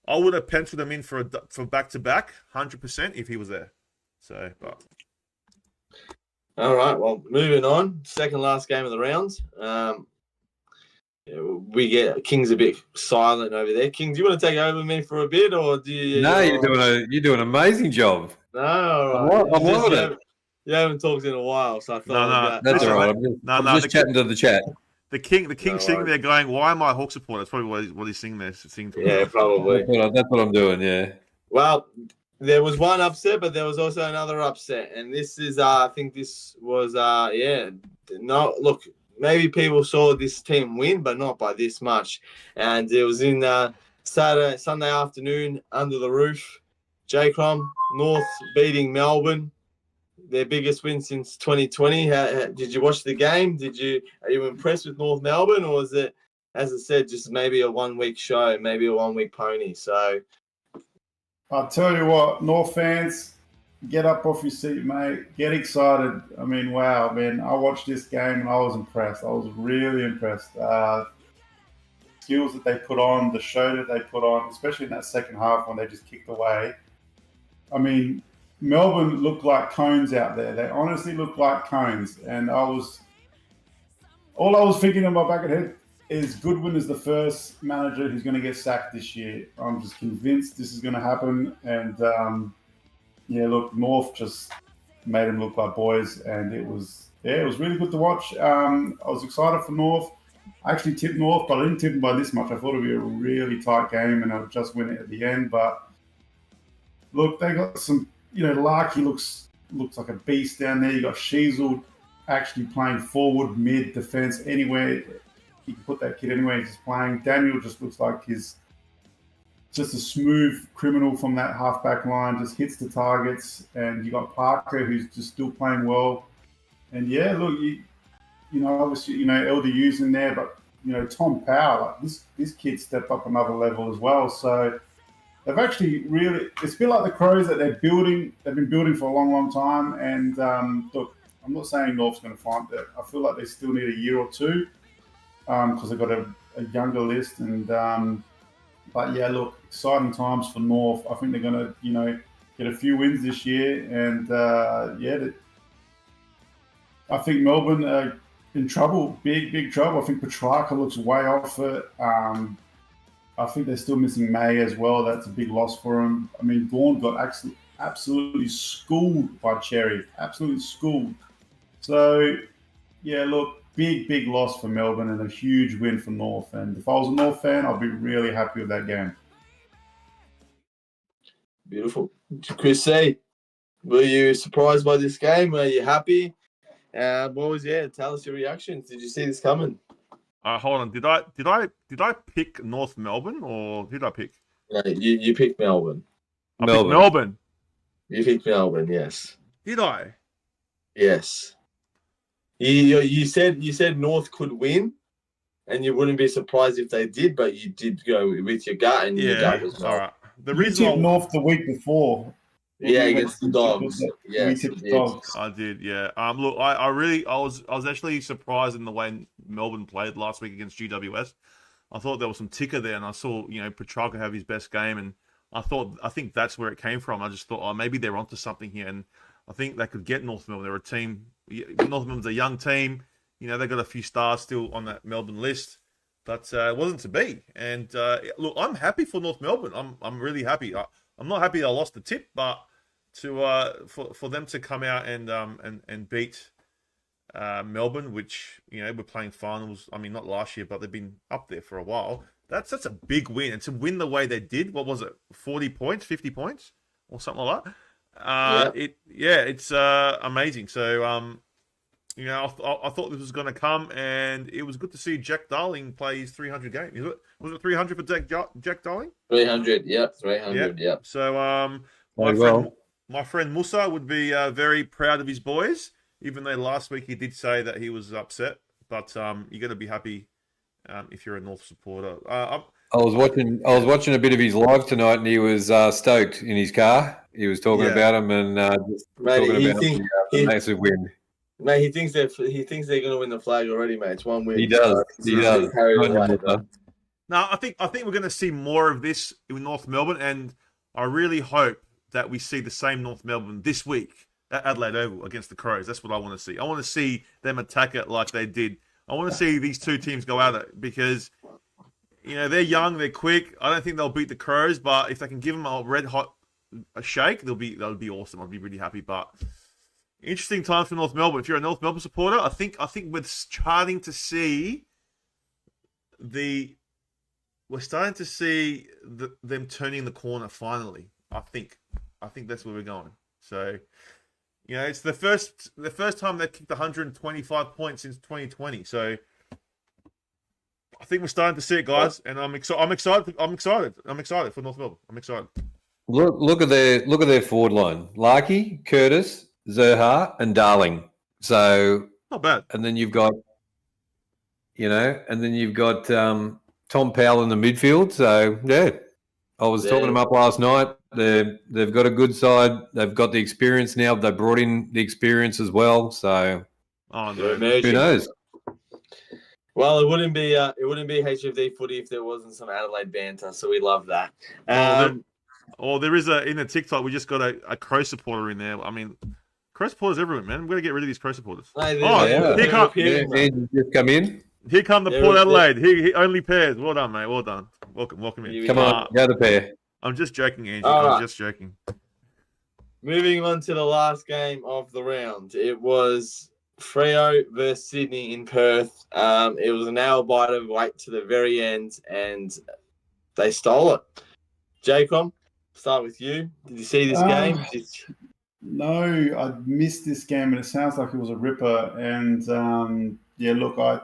I would have penciled him in for back to back, 100% if he was there. So, but All right. Well, moving on. Second last game of the round. We get King's a bit silent over there. King, do you want to take over me for a bit, or do you? No, you're doing an amazing job. No, all right. I'm loving it. You haven't talked in a while, so I thought. That's all right. I'm just chatting to the chat. The king sitting there going, "Why am I a Hawk supporter?" That's probably what he's singing there. Yeah, probably. That's what I'm doing. Yeah. Well, there was one upset, but there was also another upset, and this is, I think this was, no, look, maybe people saw this team win, but not by this much, and it was in Sunday afternoon under the roof. J-Crom, North beating Melbourne, their biggest win since 2020. Did you watch the game? Are you impressed with North Melbourne, or is it, as I said, just maybe a 1 week show, maybe a 1 week pony? So I'll tell you what, North fans, get up off your seat, mate. Get excited. I mean, wow, man. I watched this game and I was impressed. I was really impressed. Skills that they put on, the show that they put on, especially in that second half when they just kicked away. I mean, Melbourne looked like cones out there. They honestly looked like cones. And all I was thinking in my back of the head is Goodwin is the first manager who's going to get sacked this year. I'm just convinced this is going to happen. And look, North just made them look like boys, and it was really good to watch. I was excited for North. I actually tipped North, but I didn't tip them by this much. I thought it'd be a really tight game, and I would just win it at the end. But look, they got some. Larky looks like a beast down there. You got Sheasel actually playing forward, mid, defense, anywhere. You can put that kid anywhere he's playing. Daniel just looks like he's just a smooth criminal from that half-back line, just hits the targets. And you got Parker, who's just still playing well. And yeah, look, obviously, LDU's in there, but Tom Powell, like this kid stepped up another level as well. So they've actually it's been like the Crows that they've been building for a long, long time. And look, I'm not saying North's going to find that. I feel like they still need a year or two because they've got a younger list. And but yeah, look, exciting times for North. I think they're going to get a few wins this year. And I think Melbourne are in trouble, big trouble. I think Petrarca looks way off it. I think they're still missing May as well. That's a big loss for them. I mean, Gawn got absolutely schooled by Cherry. Absolutely schooled. So, yeah, look, big loss for Melbourne and a huge win for North. And if I was a North fan, I'd be really happy with that game. Beautiful. Chris C, were you surprised by this game? Were you happy? Tell us your reactions. Did you see this coming? Hold on. Did I pick North Melbourne, or who did I pick? No, you picked Melbourne. I picked Melbourne. You picked Melbourne, yes. Did I? Yes. You said North could win, and you wouldn't be surprised if they did, but you did go with your gut, and your gut was all right. The you reason tipped North the week before. Yeah, against the Dogs. Yeah, Dogs. I did. Yeah. Look, I was actually surprised in the way Melbourne played last week against GWS. I thought there was some ticker there, and I saw Petrarca have his best game, and I think that's where it came from. I just thought, maybe they're onto something here, and I think they could get North Melbourne. They're a team. North Melbourne's a young team. They've got a few stars still on that Melbourne list, but it wasn't to be. And look, I'm happy for North Melbourne. I'm really happy. I'm not happy I lost the tip, but for them to come out and beat Melbourne, which we're playing finals. I mean, not last year, but they've been up there for a while. That's a big win, and to win the way they did, what was it, 40 points, 50 points, or something like that. It's amazing. So I thought this was going to come, and it was good to see Jack Darling play his 300 game. Was it 300 for Jack Darling? 300, yep, 300, yep. So my friend Musa would be very proud of his boys, even though last week he did say that he was upset. But you're going to be happy if you're a North supporter. I was watching a bit of his live tonight, and he was stoked in his car. He was talking about him and talking about the massive win. Mate, he thinks they're going to win the flag already, mate. It's 1 win. He does. He does. No, I think we're going to see more of this in North Melbourne, and I really hope that we see the same North Melbourne this week at Adelaide Oval against the Crows. That's what I want to see. I want to see them attack it like they did. I want to see these two teams go at it because, you know, they're young, they're quick. I don't think they'll beat the Crows, but if they can give them a red hot shake, that'll be awesome. I'll be really happy. But interesting times for North Melbourne. If you're a North Melbourne supporter, I think we're starting to see we're starting to see them turning the corner finally. I think that's where we're going. So, you know, it's the first time they've kicked 125 points since 2020. So, I think we're starting to see it, guys, and I'm excited. I'm excited for North Melbourne. I'm excited. Look at their forward line: Larkey, Curtis, Zerha, and Darling. So not bad. And then you've got, Tom Powell in the midfield. So yeah, I was talking them up last night. They've got a good side. They've got the experience now. They brought in the experience as well. So who knows? Well, it wouldn't be HFD footy if there wasn't some Adelaide banter. So we love that. There is in the TikTok. We just got a Crow supporter in there. I mean, Crow supporters everywhere, man. We're gonna get rid of these Crow supporters. Here come in. Here come the Port Adelaide. He only pairs. Well done, mate. Well done. Welcome in. Come on, go the pair. I'm just joking, Andrew. I'm just joking. Moving on to the last game of the round. It was Freo versus Sydney in Perth. It was a nail-biter wait to the very end, and they stole it. Jacob, start with you. Did you see this game? No, I missed this game, and it sounds like it was a ripper. And I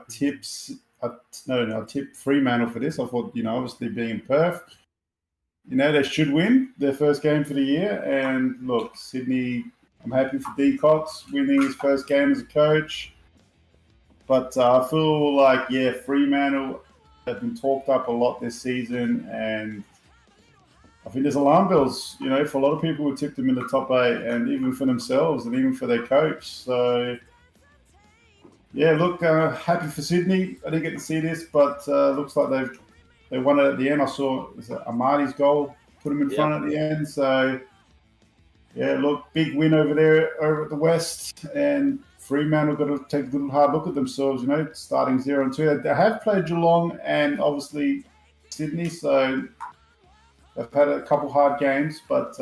tipped Fremantle for this. I thought, obviously being in Perth, they should win their first game for the year. And look, Sydney, I'm happy for D Cox winning his first game as a coach. But I feel like, Fremantle have been talked up a lot this season, and I think there's alarm bells, for a lot of people who tipped them in the top 8, and even for themselves and even for their coach. So, happy for Sydney. I didn't get to see this, but looks like they won it at the end. I saw Amadi's goal, put them in front at the end. So, big win over there over at the West, and Fremantle got to take a good hard look at themselves, starting 0-2. They have played Geelong and obviously Sydney, so they've had a couple hard games, but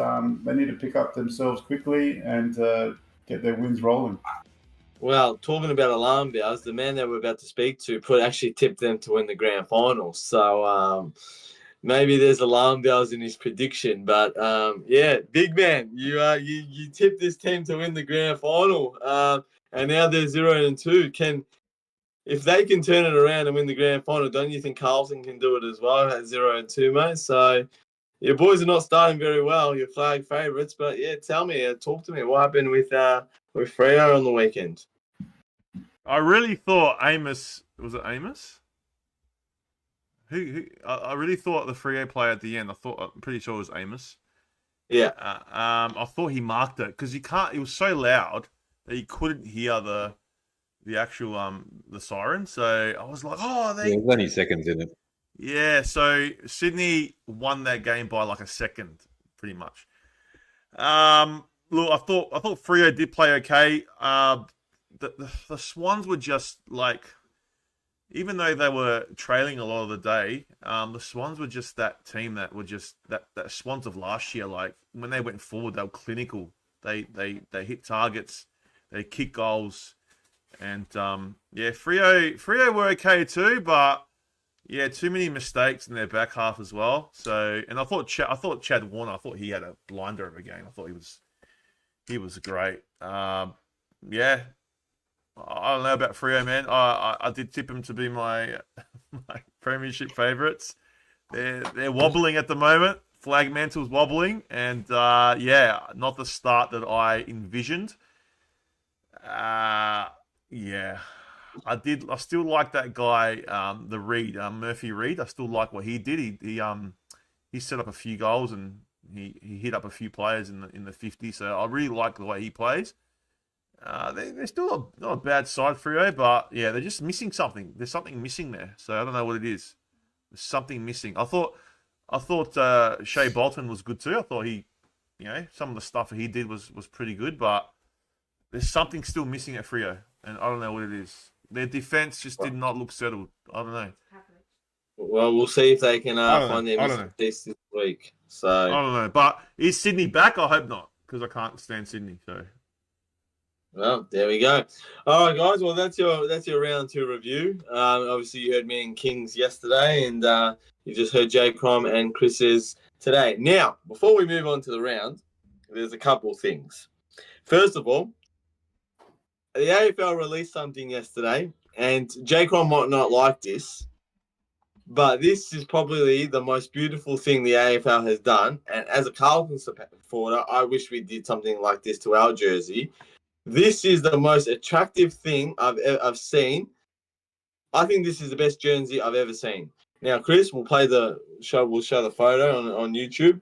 they need to pick up themselves quickly and get their wins rolling. Well, talking about alarm bells, the man that we're about to speak to actually tipped them to win the grand final. So maybe there's alarm bells in his prediction. But big man, you tipped this team to win the grand final, and now they're 0-2. If they can turn it around and win the grand final, don't you think Carlton can do it as well at 0-2, mate? So your boys are not starting very well, your flag favourites. But tell me, talk to me. What happened with Freo on the weekend? I really thought Amos. Was it Amos? Who? I really thought the Freo player at the end. I'm pretty sure it was Amos. Yeah. I thought he marked it because it was so loud that he couldn't hear the actual the siren. So I was like, there's only seconds in it. Yeah. So Sydney won that game by like a second, pretty much. Look, I thought Freo did play okay. The Swans were just like, even though they were trailing a lot of the day, the Swans were just that team that were just that Swans of last year. Like when they went forward, they were clinical. They hit targets, they kick goals, and Freo were okay too, but too many mistakes in their back half as well. So, and I thought Chad Warner, I thought he had a blinder of a game. I thought he was great. I don't know about Freo, man. I did tip him to be my premiership favourites. They're wobbling at the moment. Flagmantle's wobbling, and not the start that I envisioned. I still like that guy, the Reed, Murphy Reed. I still like what he did. He set up a few goals and he hit up a few players in the 50. So I really like the way he plays. They're still not a bad side, Freo, but they're just missing something. There's something missing there. So I don't know what it is. something missing. I thought Shea Bolton was good too. I thought he, some of the stuff that he did was pretty good, but there's something still missing at Freo, and I don't know what it is. Their defense just did not look settled. I don't know. Well, we'll see if they can find their missing piece this week. So I don't know. But is Sydney back? I hope not, because I can't stand Sydney. So. Well, there we go. All right, guys. Well, that's your round 2 review. Obviously, you heard me and Kings yesterday, and you just heard Jay Crom and Chris's today. Now, before we move on to the round, there's a couple of things. First of all, the AFL released something yesterday, and Jay Crom might not like this, but this is probably the most beautiful thing the AFL has done. And as a Carlton supporter, I wish we did something like this to our jersey. This is the most attractive thing I've seen. I think this is the best jersey I've ever seen. Now, Chris, we'll show the photo on YouTube.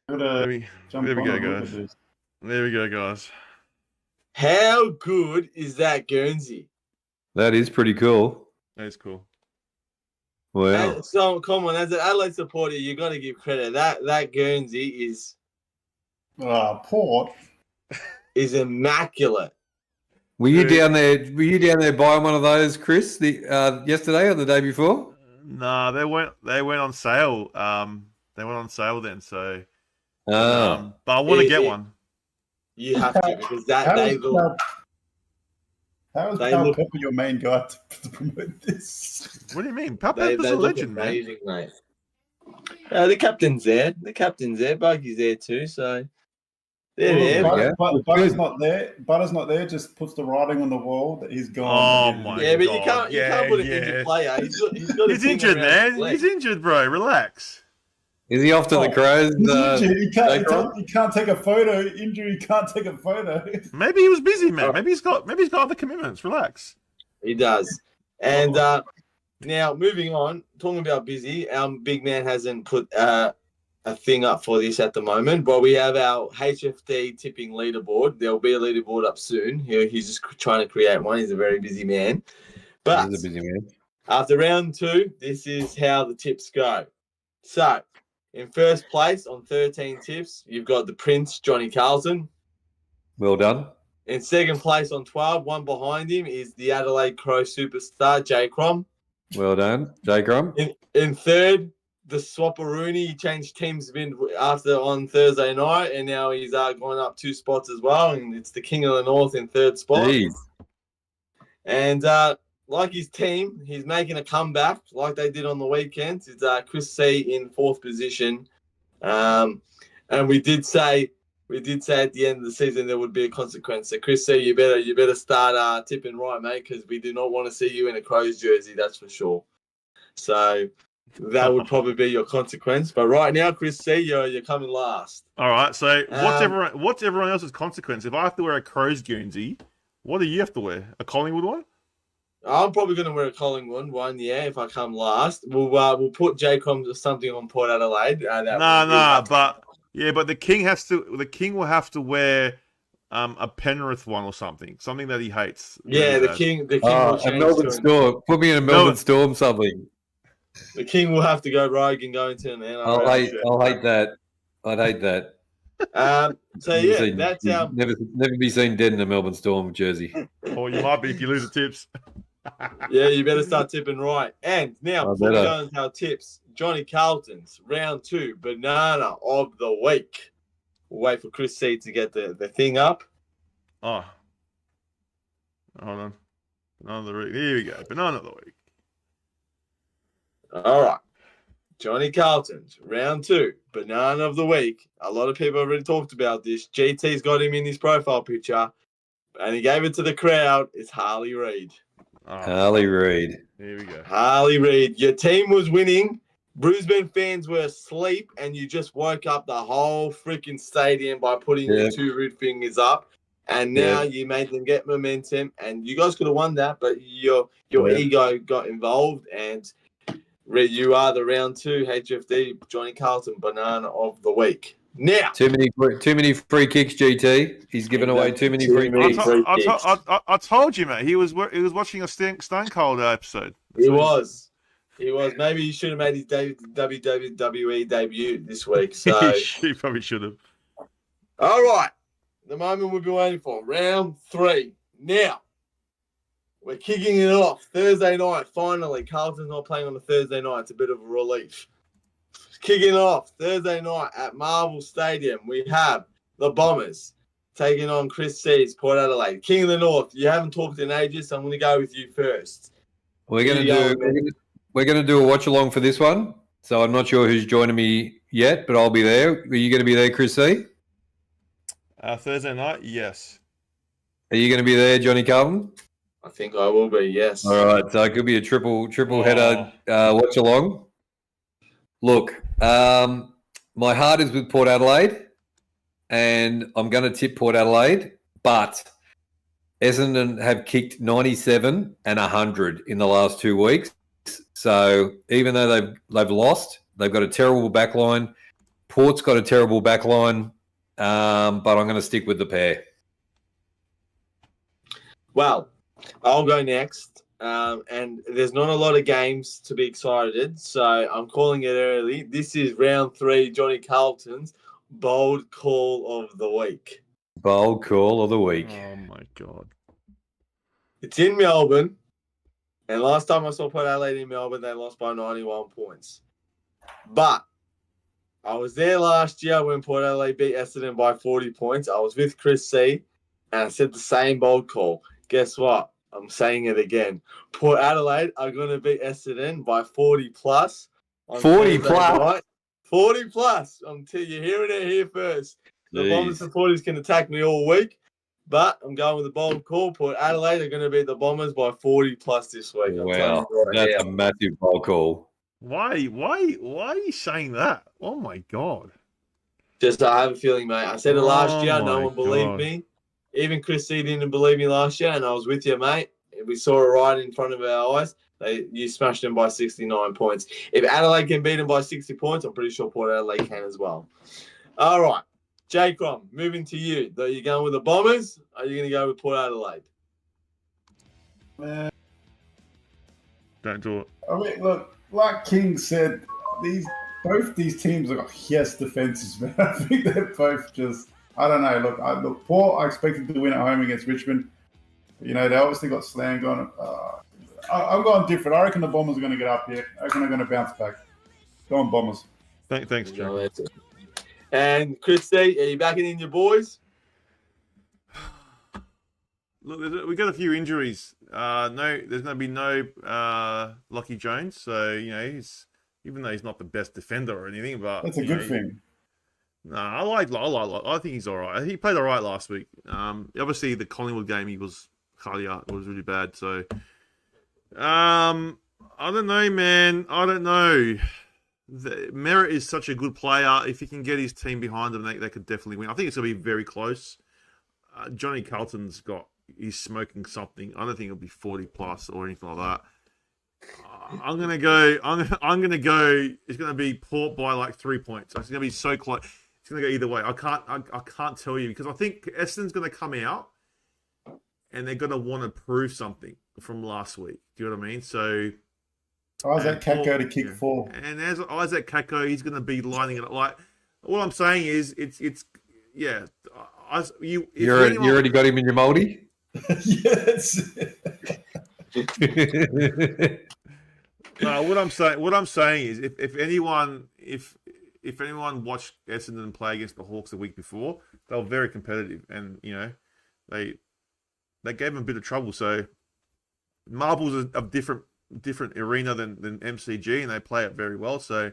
There we go, guys. There we go, guys. How good is that Guernsey? That is pretty cool. That is cool. Wow. So come on, as an Adelaide supporter, you got to give credit. That Guernsey is Port is immaculate. Were you down there? Were you down there buying one of those, Chris? Yesterday or the day before? Nah, they went on sale. They went on sale then. So, oh. But I want to get one. You have to, because how is Pal Pepper your main guy to promote this? What do you mean? Pal Pepper's a legend, amazing, mate. The captain's there. Buggy's there too. So they're there. Butter's not there. Butter's not there. Just puts the writing on the wall that he's gone. Oh my god! Yeah, but you can't put an injured player. He's injured, man. He's injured, bro. Relax. Is he off to the Crows? He can't take a photo. Injury, he can't take a photo. Maybe he was busy, man. Maybe he's got other commitments. Relax. He does. And now moving on, talking about busy, our big man hasn't put a thing up for this at the moment, but we have our HFD tipping leaderboard. There'll be a leaderboard up soon. He's just trying to create one. He's a very busy man. But He's a busy man. After round 2, this is how the tips go. So, in first place on 13 tips, you've got the Prince, Johnny Carlton. Well done. In second place on 12, one behind him is the Adelaide Crow superstar, Jay Crom. Well done, Jay Crom. In third, the Swapperoonie. He changed teams on Thursday night, and now he's going up 2 spots as well, and it's the King of the North in third spot. Jeez. And like his team, he's making a comeback like they did on the weekend. It's Chris C in 4th position. And we did say at the end of the season there would be a consequence. So Chris C, you better start tipping right, mate, because we do not want to see you in a Crows jersey, that's for sure. So that would probably be your consequence. But right now, Chris C, you're coming last. All right. So what's everyone else's consequence? If I have to wear a Crows Guernsey, what do you have to wear? A Collingwood one? I'm probably going to wear a Collingwood one, yeah, if I come last. We'll put Jay Crom something on Port Adelaide. But the King will have to wear a Penrith one or something that he hates. Yeah, the King will change Melbourne Storm. Put me in a Melbourne Storm something. The King will have to go rogue and go into an NRL. I'll hate that. I'd hate that. That's our never be seen dead in a Melbourne Storm jersey. Or you might be if you lose the tips. Yeah, you better start tipping right. And now, before we go into our tips, Johnny Carlton's round 2 banana of the week. We'll wait for Chris C to get the thing up. Oh, hold on. Banana of the week. Here we go. Banana of the week. All right. Johnny Carlton's round 2 banana of the week. A lot of people have already talked about this. GT's got him in his profile picture, and he gave it to the crowd. It's Harley Reid. Oh, Harley Reid. Here we go. Harley Reid. Your team was winning. Brisbane fans were asleep, and you just woke up the whole freaking stadium by putting your 2 rude fingers up. And now you made them get momentum, and you guys could have won that, but your ego got involved, and you are the round 2 HFD Johnny Carlton banana of the week. Now, Too many free kicks, GT. He's given away too many free kicks. I told you, mate. He was watching a Stone Cold episode. He was. Maybe he should have made his WWE debut this week. So he probably should have. all right, the moment we've been waiting for, round 3. Now we're kicking it off Thursday night. Finally, Carlton's not playing on a Thursday night. It's a bit of a relief. Kicking off Thursday night at Marvel Stadium, we have the Bombers taking on Chris C's Port Adelaide. King of the North, you haven't talked in ages, so I'm going to go with you first. We're going to do a watch along for this one. So I'm not sure who's joining me yet, but I'll be there. Are you going to be there, Chris C? Thursday night, yes. Are you going to be there, Johnny Carlton? I think I will be, yes. All right, so it could be a triple header watch along. Look, my heart is with Port Adelaide, and I'm going to tip Port Adelaide, but Essendon have kicked 97 and 100 in the last 2 weeks. So even though they've lost, they've got a terrible backline. Port's got a terrible backline, but I'm going to stick with the pair. Well, I'll go next. And there's not a lot of games to be excited, so I'm calling it early. This is round 3, Johnny Carlton's bold call of the week. Bold call of the week. Oh, my God. It's in Melbourne, and last time I saw Port Adelaide in Melbourne, they lost by 91 points. But I was there last year when Port Adelaide beat Essendon by 40 points. I was with Chris C, and I said the same bold call. Guess what? I'm saying it again. Port Adelaide are going to beat Essendon by 40 plus. 40 plus? Night. 40 plus. You're hearing it here first. The Bombers supporters can attack me all week, but I'm going with the bold call. Port Adelaide are going to beat the Bombers by 40 plus this week. Wow, that's a massive bold call. Why are you saying that? Oh, my God. Just I have a feeling, mate. I said it last year. No one believed me. Even Chris C didn't believe me last year, and I was with you, mate. We saw it right in front of our eyes. You smashed them by 69 points. If Adelaide can beat them by 60 points, I'm pretty sure Port Adelaide can as well. All right. J. Crom, moving to you. Are you going with the Bombers? Or are you going to go with Port Adelaide? Don't do it. I mean, look, like King said, both these teams have got defenses, man. I think they're both just... I don't know. Look, Port, I expected to win at home against Richmond. You know, they obviously got slammed on. I'm going different. I reckon the Bombers are going to get up here. I reckon they're going to bounce back. Go on, Bombers. Thanks, Joe. And Chris C, are you backing in your boys? Look, we got a few injuries. There's going to be no Lockie Jones. So, you know, even though he's not the best defender or anything, but that's a good thing. No, I think he's all right. He played all right last week. Obviously, the Collingwood game, he was really bad. So, I don't know, man. I don't know. Merritt is such a good player. If he can get his team behind him, they could definitely win. I think it's going to be very close. Johnny Carlton's he's smoking something. I don't think it'll be 40 plus or anything like that. I'm gonna go. It's gonna be Port by like 3 points. It's gonna be so close. It's gonna go either way. I can't tell you because I think Essendon's gonna come out and they're gonna want to prove something from last week. Do you know what I mean? So Isaac Kako to kick 4, and as Isaac Kako, he's gonna be lining it up. Like all I'm saying is, it's yeah. You already got him in your moldy. Yes. No, what I'm saying is, if anyone watched Essendon play against the Hawks the week before, they were very competitive, and you know, they gave them a bit of trouble. So, Marvel's a different arena than MCG, and they play it very well. So,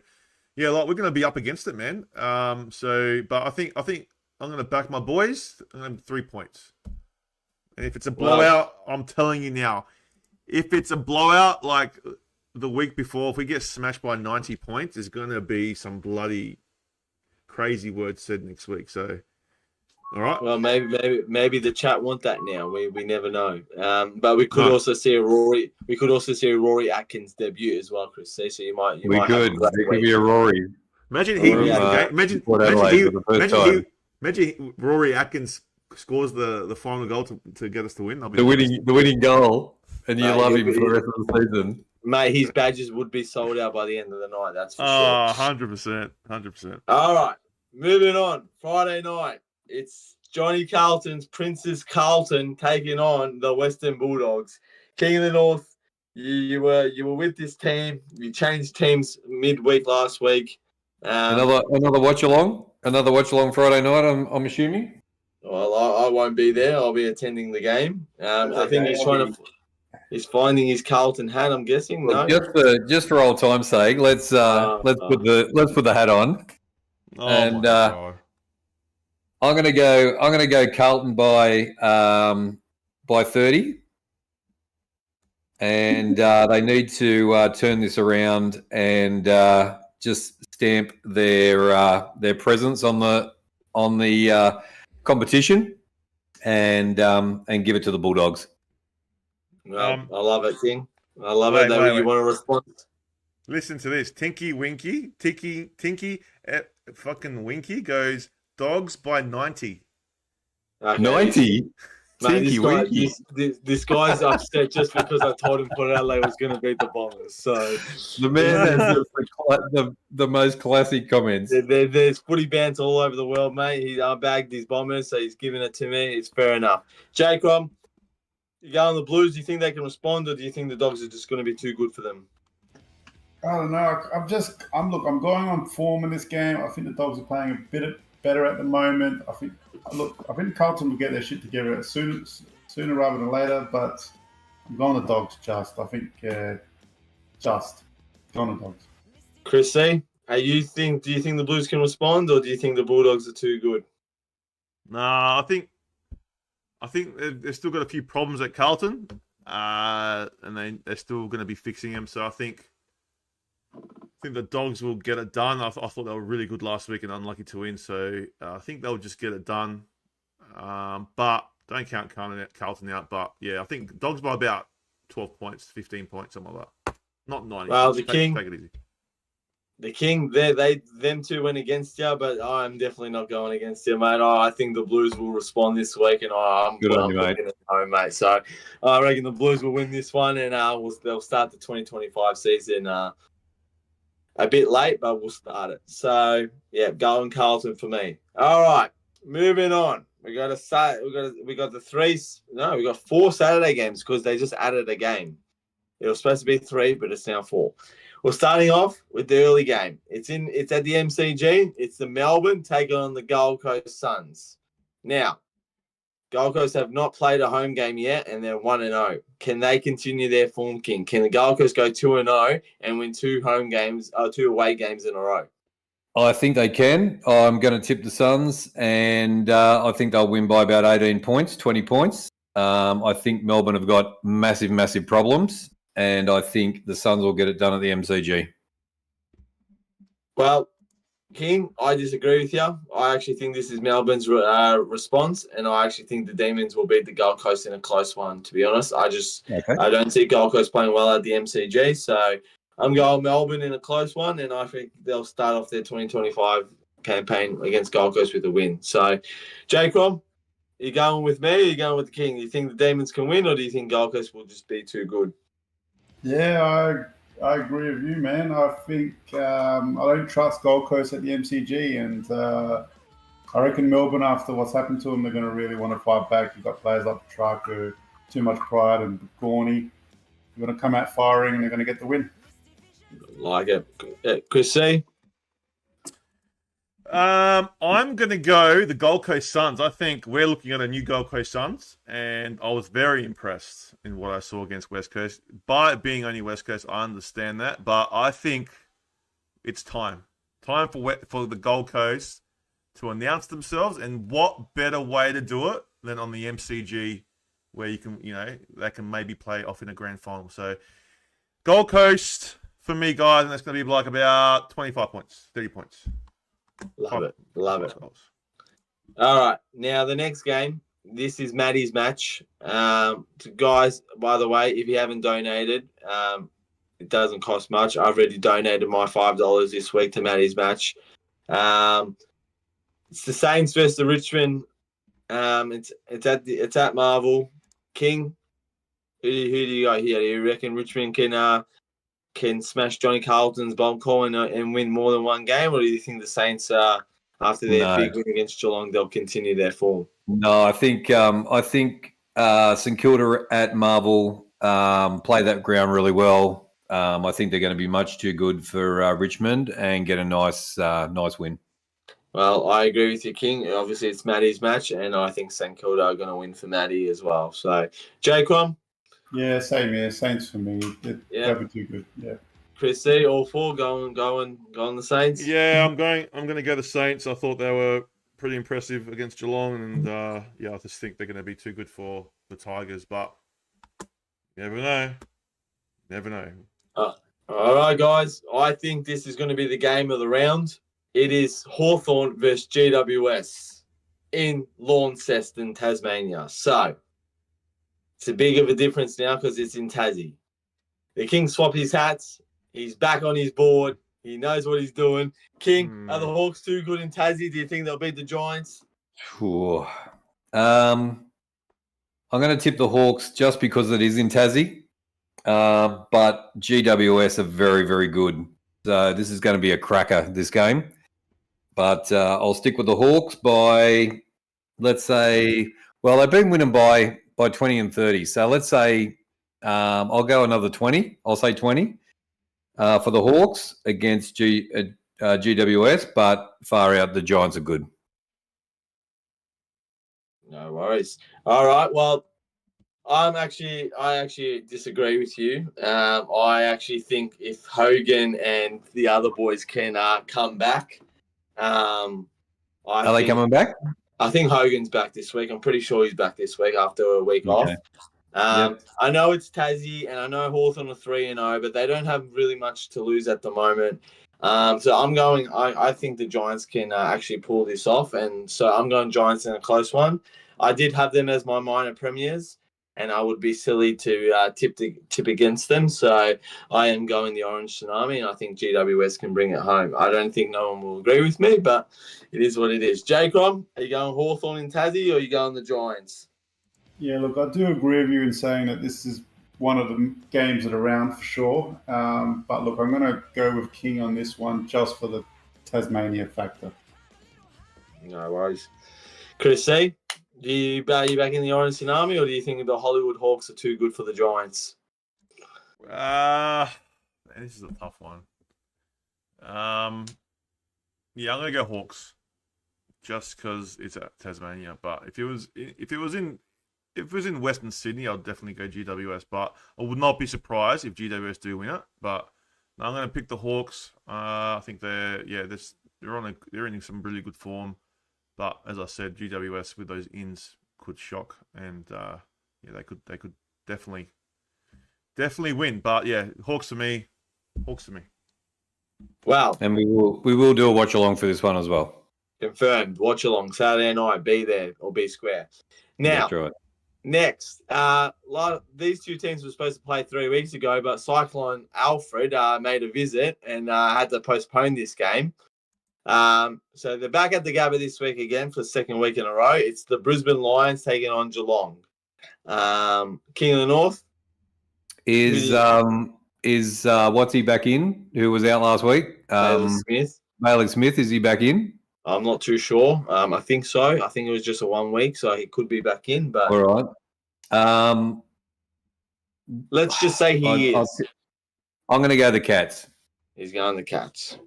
yeah, like we're going to be up against it, man. But I think I'm going to back my boys. I'm going to 3 points, and if it's a blowout, I'm telling you now, if it's a blowout like the week before, if we get smashed by 90 points, there's going to be some bloody crazy words said next week. So, all right. Well, maybe the chat want that now. We never know. But we could also see a Rory. We could also see a Rory Atkins debut as well, Chris. So you might. It could be a Rory. Imagine he wins the game. Port Adelaide for the first time. Imagine Rory Atkins scores the final goal to get us to win. The winning goal, and you love him for the rest of the season. Mate, his badges would be sold out by the end of the night. That's for sure. 100%. 100%. All right, moving on. Friday night, it's Johnny Carlton's Princess Carlton taking on the Western Bulldogs. King of the North, you were with this team. You changed teams midweek last week. Another watch along Friday night. I'm assuming. Well, I won't be there. I'll be attending the game. I think he's finding his Carlton hat. I'm guessing. No, just for old time's sake, let's put the hat on. I'm gonna go Carlton by 30, and they need to turn this around and just stamp their presence on the competition and give it to the Bulldogs. Well, I love it, King. I love it. You want to respond? Listen to this. Tinky, fucking Winky goes Dogs by 90. Okay. 90? Mate, this guy's upset just because I told him Port Adelaide was going to beat the Bombers. So the man has the most classic comments. There's footy bands all over the world, mate. He bagged his Bombers, so he's giving it to me. It's fair enough. Jacob, you go on the Blues. Do you think they can respond, or do you think the Dogs are just going to be too good for them? I don't know. I'm going on form in this game. I think the Dogs are playing a bit better at the moment. I think Carlton will get their shit together sooner rather than later. But I'm going the Dogs. I think going the Dogs. Chris C, do you think the Blues can respond, or do you think the Bulldogs are too good? Nah, I think they've still got a few problems at Carlton, and they're still going to be fixing them. So I think the Dogs will get it done. I thought they were really good last week and unlucky to win, so I think they'll just get it done. But don't count Carlton out. But yeah, I think Dogs by about 12 points, 15 points, something like that. Not 90. Well, take it easy. The King, them two went against you, but I'm definitely not going against you, mate. I think the Blues will respond this week, and I'm good on you, mate. Home, mate. So I reckon the Blues will win this one, and they'll start the 2025 season a bit late, but we'll start it. So yeah, going Carlton for me. All right, moving on. We got 4 Saturday games because they just added a game. It was supposed to be 3, but it's now 4. We're starting off with the early game. It's at the MCG. It's the Melbourne taking on the Gold Coast Suns. Now, Gold Coast have not played a home game yet, and they're 1-0. Can they continue their form, King? Can the Gold Coast go 2-0 and win 2 away games in a row? I think they can. I'm going to tip the Suns, and I think they'll win by about 18 points, 20 points. I think Melbourne have got massive, massive problems, and I think the Suns will get it done at the MCG. Well, King, I disagree with you. I actually think this is Melbourne's response, and I actually think the Demons will beat the Gold Coast in a close one, to be honest. I don't see Gold Coast playing well at the MCG, so I'm going Melbourne in a close one, and I think they'll start off their 2025 campaign against Gold Coast with a win. So, Jacob, you going with me or you going with the King? Do you think the Demons can win, or do you think Gold Coast will just be too good? Yeah, I agree with you, man. I think I don't trust Gold Coast at the MCG, and I reckon Melbourne, after what's happened to them, they're going to really want to fight back. You've got players like Petrarca, too much pride, and Gorney. They're going to come out firing, and they're going to get the win. Like it. Chris C? I'm going to go the Gold Coast Suns. I think we're looking at a new Gold Coast Suns, and I was very impressed in what I saw against West Coast. By it being only West Coast, I understand that, but I think it's time for the Gold Coast to announce themselves, and what better way to do it than on the MCG, where you can, they can maybe play off in a grand final. So Gold Coast for me, guys, and that's going to be like about 25 points, 30 points. Love it. All right. Now, the next game, this is Maddie's match. Guys, by the way, if you haven't donated, It doesn't cost much. I've already donated my $5 this week to Matty's match. It's the Saints versus the Richmond. It's at Marvel. King, who do you got here? Do you reckon Richmond can smash Johnny Carlton's bomb call and win more than one game, or do you think the Saints, after their big win against Geelong, they'll continue their form? No, I think St Kilda at Marvel play that ground really well. I think they're going to be much too good for Richmond and get a nice win. Well, I agree with you, King. Obviously, it's Matty's match, and I think St Kilda are going to win for Matty as well. So, Jacom? Yeah, same here. Saints for me. They'll be too good. Yeah. Chris C, all four going the Saints? Yeah, I'm going to go the Saints. I thought they were pretty impressive against Geelong, and I just think they're going to be too good for the Tigers. But you never know. Never know. All right, guys. I think this is going to be the game of the round. It is Hawthorn versus GWS in Launceston, Tasmania. So it's a big of a difference now because it's in Tassie. The King swapped his hats. He's back on his board. He knows what he's doing. King, are the Hawks too good in Tassie? Do you think they'll beat the Giants? I'm going to tip the Hawks just because it is in Tassie. But GWS are very, very good. So this is going to be a cracker, this game. But I'll stick with the Hawks by, let's say, well, they've been winning by 20 and 30. So let's say I'll go another 20. I'll say 20 for the Hawks against GWS, but far out, the Giants are good. No worries. All right. Well, I actually disagree with you. I actually think if Hogan and the other boys can come back, are they coming back? I think Hogan's back this week. I'm pretty sure he's back this week after a week off. I know it's Tassie, and I know Hawthorn are 3-0, but they don't have really much to lose at the moment. So I'm going. I think the Giants can actually pull this off, and so I'm going Giants in a close one. I did have them as my minor premiers, and I would be silly to tip against them. So I am going the Orange Tsunami, and I think GWS can bring it home. I don't think no one will agree with me, but it is what it is. Jacob, are you going Hawthorn in Tassie, or are you going the Giants? Yeah, look, I do agree with you in saying that this is one of the games that are around for sure. But look, I'm going to go with King on this one just for the Tasmania factor. No worries. Chris C, are you back in the Orange Tsunami, or do you think the Hollywood Hawks are too good for the Giants? This is a tough one. I'm going to go Hawks just because it's at Tasmania. But if it was in Western Sydney, I'd definitely go GWS. But I would not be surprised if GWS do win it. But no, I'm going to pick the Hawks. I think they're in some really good form. But as I said, GWS with those ins could shock, and they could definitely win. But yeah, Hawks to me. Wow. And we will do a watch along for this one as well. Confirmed. Watch along Saturday night. Be there or be square. Now, that's right. Next, these two teams were supposed to play 3 weeks ago, but Cyclone Alfred made a visit and had to postpone this game. So they're back at the Gabba this week again for the second week in a row. It's the Brisbane Lions taking on Geelong. King of the North is what's he back in? Who was out last week? Bailey Smith. Is he back in? I'm not too sure. I think so. I think it was just a 1 week, so he could be back in. But all right. Let's just say he is. I'm going to go the Cats. He's going the Cats.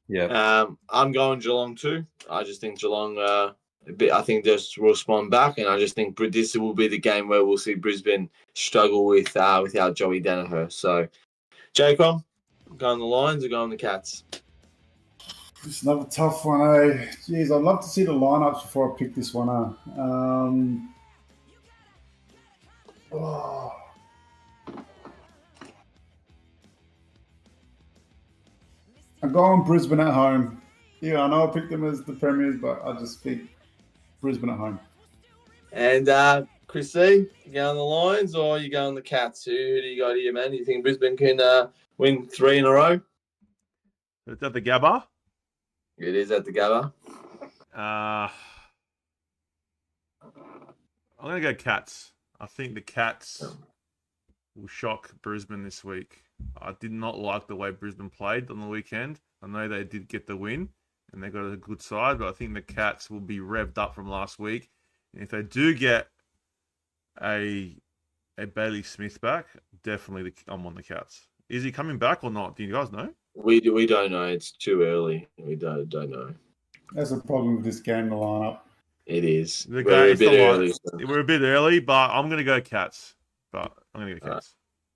Yeah. I'm going Geelong too. I just think Geelong. I think they'll respond back, and I just think this will be the game where we'll see Brisbane struggle without Joey Danaher. So, Jacob, going the Lions or going the Cats? It's another tough one, eh? Jeez, I'd love to see the lineups before I pick this one up. I'm going Brisbane at home. Yeah, I know I picked them as the premiers, but I just think Brisbane at home. And Chris C, you going the Lions or you going the Cats? Who do you got here, man? Do you think Brisbane can win 3 in a row? It's at the Gabba. It is at the Gabba. I'm going to go Cats. I think the Cats will shock Brisbane this week. I did not like the way Brisbane played on the weekend. I know they did get the win and they got a good side, but I think the Cats will be revved up from last week. And if they do get a Bailey Smith back, definitely I'm on the Cats. Is he coming back or not? Do you guys know? We don't know. It's too early. We don't know. That's a problem with this game, the lineup. It is. We're a bit early. We're a bit early, but I'm going to go Cats.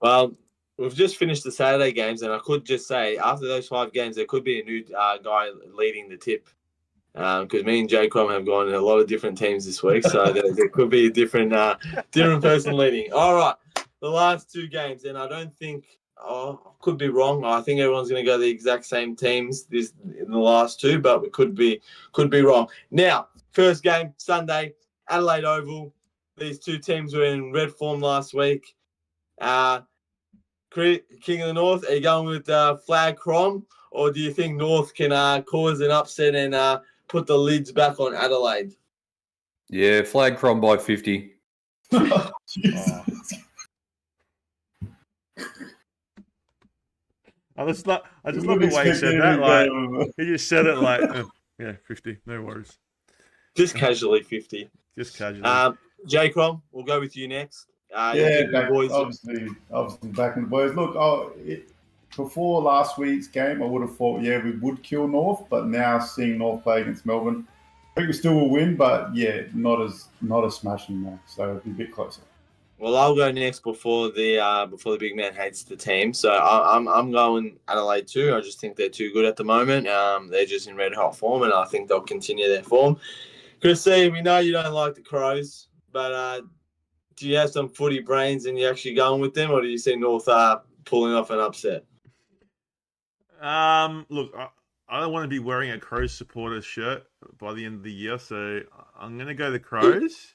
Well, we've just finished the Saturday games, and I could just say after those 5 games, there could be a new guy leading the tip. Because me and Jay Crom have gone in a lot of different teams this week, so there could be a different person leading. All right, the last 2 games, and I don't think I could be wrong. I think everyone's going to go the exact same teams in the last 2, but we could be wrong. Now, first game Sunday, Adelaide Oval. These 2 teams were in red form last week. King of the North, are you going with Flag Crom, or do you think North can cause an upset and put the lids back on Adelaide? Yeah, Flag Crom by 50. I just love the way he said that. Like he just said it like, 50, no worries. Just casually 50. Just casually. J Crom, we'll go with you next. Obviously backing the boys. Look, before last week's game, I would have thought, we would kill North, but now seeing North play against Melbourne, I think we still will win, but not as smashing now. So it'll be a bit closer. Well, I'll go next before the big man hates the team. So I'm going Adelaide too. I just think they're too good at the moment. They're just in red hot form, and I think they'll continue their form. Chris C, we know you don't like the Crows, but do you have some footy brains and you're actually going with them, or do you see North pulling off an upset? Look, I don't want to be wearing a Crows supporter shirt by the end of the year, so I'm going to go the Crows.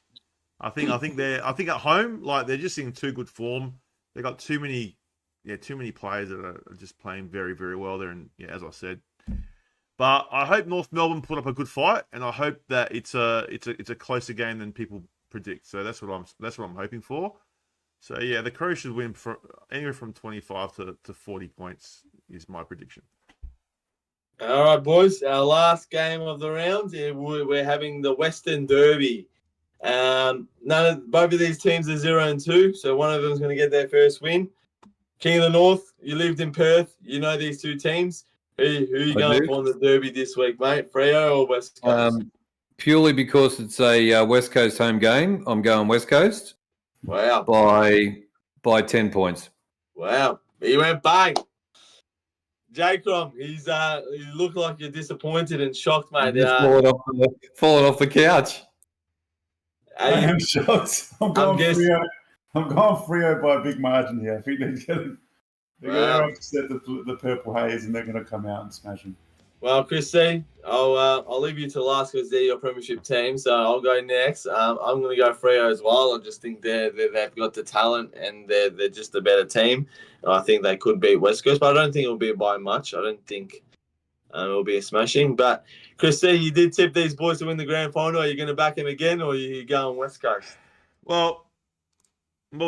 I think at home, like they're just in too good form. They got too many players that are just playing very, very well there, and as I said. But I hope North Melbourne put up a good fight, and I hope that it's a closer game than people predict. So that's what I'm hoping for. So the Crows should win for anywhere from 25 to 40 points is my prediction. All right, boys. Our last game of the round, we're having the Western Derby. Both of these teams are 0-2, so one of them is going to get their first win. King of the North, you lived in Perth, you know these 2 teams. Who are you going for in the Derby this week, mate? Freo or West Coast? Purely because it's a West Coast home game, I'm going West Coast. Wow. By 10 points. Wow. He went bang. Jacob, he looked like you're disappointed and shocked, mate. Falling off the couch. I am shocked. I'm going Freo by a big margin here. I think they're going to upset the Purple Haze and they're going to come out and smash them. Well, Chris C, I'll leave you to last because they're your premiership team, so I'll go next. I'm going to go Freo as well. I just think they've got the talent and they're just a better team. I think they could beat West Coast, but I don't think it'll be by much. I don't think it'll be a smashing. But Chris C, you did tip these boys to win the grand final. Are you going to back them again, or are you going West Coast? Well,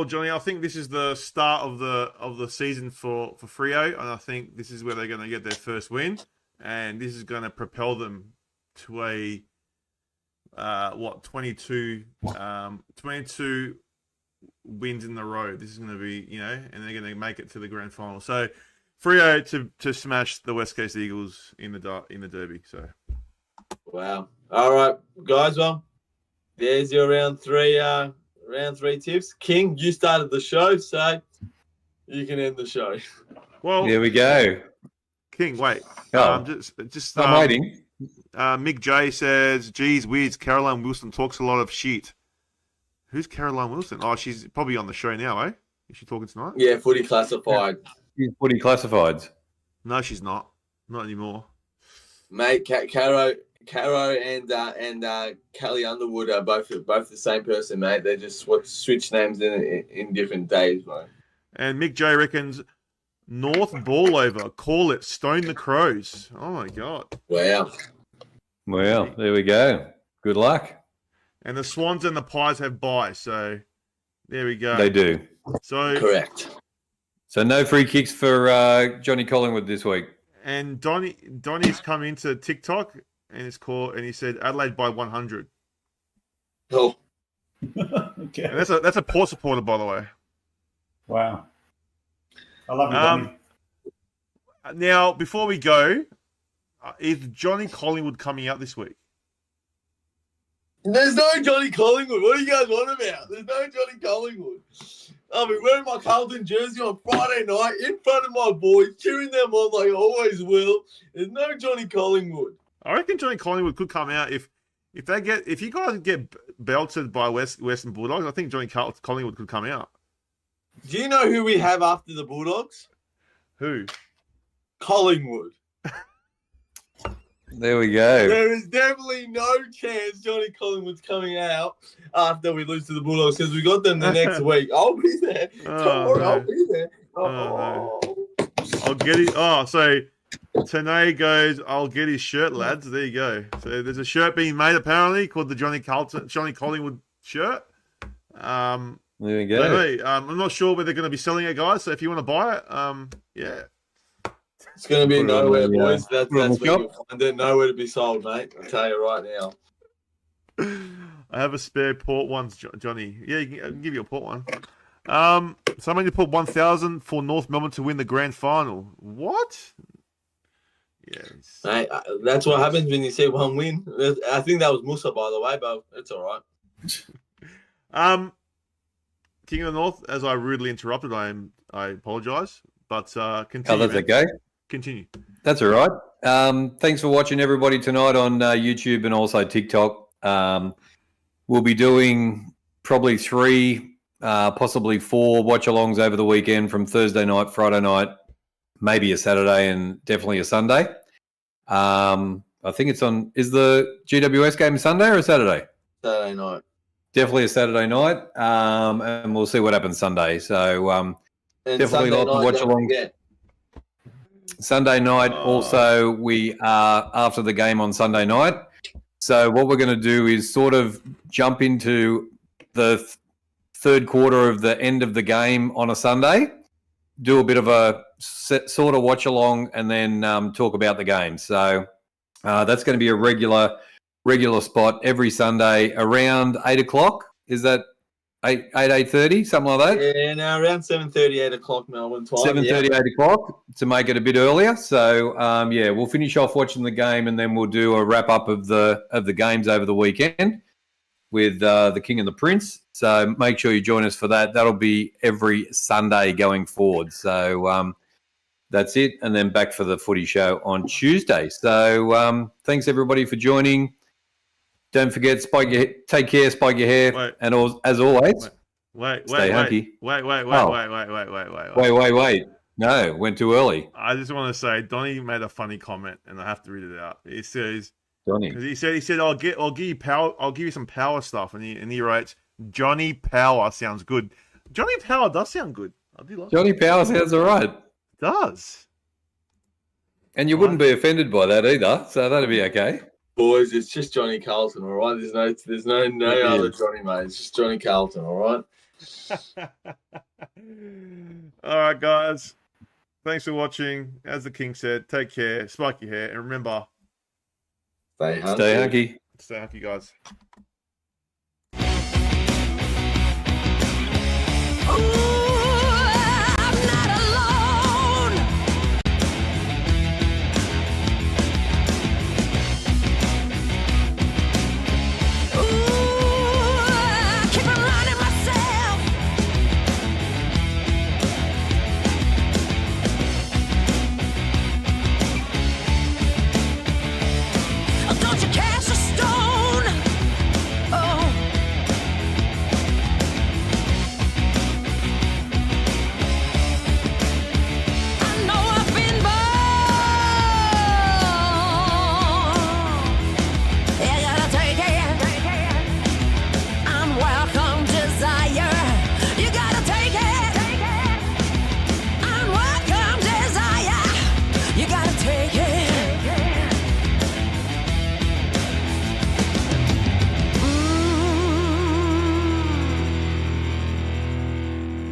Johnny, I think this is the start of the season for Freo, and I think this is where they're going to get their first win. And this is going to propel them to a 22 wins in the row. This is going to be, and they're going to make it to the grand final. So, Freo to smash the West Coast Eagles in the Derby. So, wow! All right, guys. Well, there's your round three tips. King, you started the show, so you can end the show. Well, here we go. King, wait. I'm waiting. Mick J says, "Geez, Wiz, Caroline Wilson talks a lot of shit." Who's Caroline Wilson? Oh, she's probably on the show now, eh? Is she talking tonight? Yeah, Footy Classified. She's Footy Classifieds. No, she's not. Not anymore. Mate, Caro Caro and Kelly Underwood are both the same person, mate. They just switch names in different days, bro. And Mick J reckons North ball over. Call it. Stone the Crows. Oh my god. Wow. Well, there we go. Good luck. And the Swans and the Pies have bye, so there we go. They do. So Correct. So no free kicks for Johnny Collingwood this week. And Donnie's come into TikTok and he said Adelaide by 100. Oh. Okay. And that's a Port supporter, by the way. Wow. I love you, Johnny. Now, before we go, is Johnny Collingwood coming out this week? There's no Johnny Collingwood. What are you guys on about? There's no Johnny Collingwood. I'll be wearing my Carlton jersey on Friday night in front of my boys, cheering them on like I always will. There's no Johnny Collingwood. I reckon Johnny Collingwood could come out if you guys get belted by Western Bulldogs. I think Johnny Collingwood could come out. Do you know who we have after the Bulldogs? Who? Collingwood. There we go. There is definitely no chance Johnny Collingwood's coming out after we lose to the Bulldogs because we got them the next week. I'll be there. Don't worry, I'll be there. No. I'll get it. Oh, so Tanae goes, I'll get his shirt, lads. There you go. So there's a shirt being made apparently called the Johnny Collingwood shirt. There we go. So, hey, I'm not sure where they're going to be selling it, guys. So if you want to buy it, yeah. It's going to be Put it on nowhere, the, boys. That's put it on where the you'll find it. Nowhere to be sold, mate. I'll tell you right now. I have a spare port ones, Johnny. Yeah, I can give you a port one. Somebody put 1,000 for North Melbourne to win the grand final. What? Yes. Mate, that's what happens when you see one win. I think that was Musa, by the way, but it's all right. King of the North, as I rudely interrupted, I apologise. But continue. Oh, that's okay. Continue. That's all right. Thanks for watching, everybody, tonight on YouTube and also TikTok. We'll be doing probably 3, possibly 4 watch-alongs over the weekend from Thursday night, Friday night, maybe a Saturday, and definitely a Sunday. I think it's on. Is the GWS game Sunday or a Saturday? Saturday night. Definitely a Saturday night, and we'll see what happens Sunday. So definitely lots of watch-alongs. Sunday night, also, we are after the game on Sunday night. So what we're going to do is sort of jump into the third quarter of the end of the game on a Sunday, do a bit of a sort of watch-along, and then talk about the game. So that's going to be a regular spot every Sunday around 8 o'clock. Is that 8:30, something like that? Yeah, now around 7:30, 8 o'clock Melbourne time. 7:30, 8 o'clock to make it a bit earlier. So yeah, we'll finish off watching the game and then we'll do a wrap up of the games over the weekend with the King and the Prince. So make sure you join us for that. That'll be every Sunday going forward. So that's it, and then back for the footy show on Tuesday. So thanks everybody for joining. Don't forget, take care, spike your hair, and as always, stay hunky. Wait. No, went too early. I just want to say, Donnie made a funny comment, and I have to read it out. He says, Donnie, because he said, I'll give you power, I'll give you some power stuff, and he writes, Johnny Power sounds good. Johnny Power does sound good. I do like Johnny Power sounds all right. It does. And you wouldn't be offended by that either, so that'd be okay. Boys, it's just Johnny Carlton, all right? There's no other Johnny, mate. It's just Johnny Carlton, all right? All right, guys. Thanks for watching. As the King said, take care, spike your hair, and remember, Stay hunky. Stay hunky. stay hunky, guys.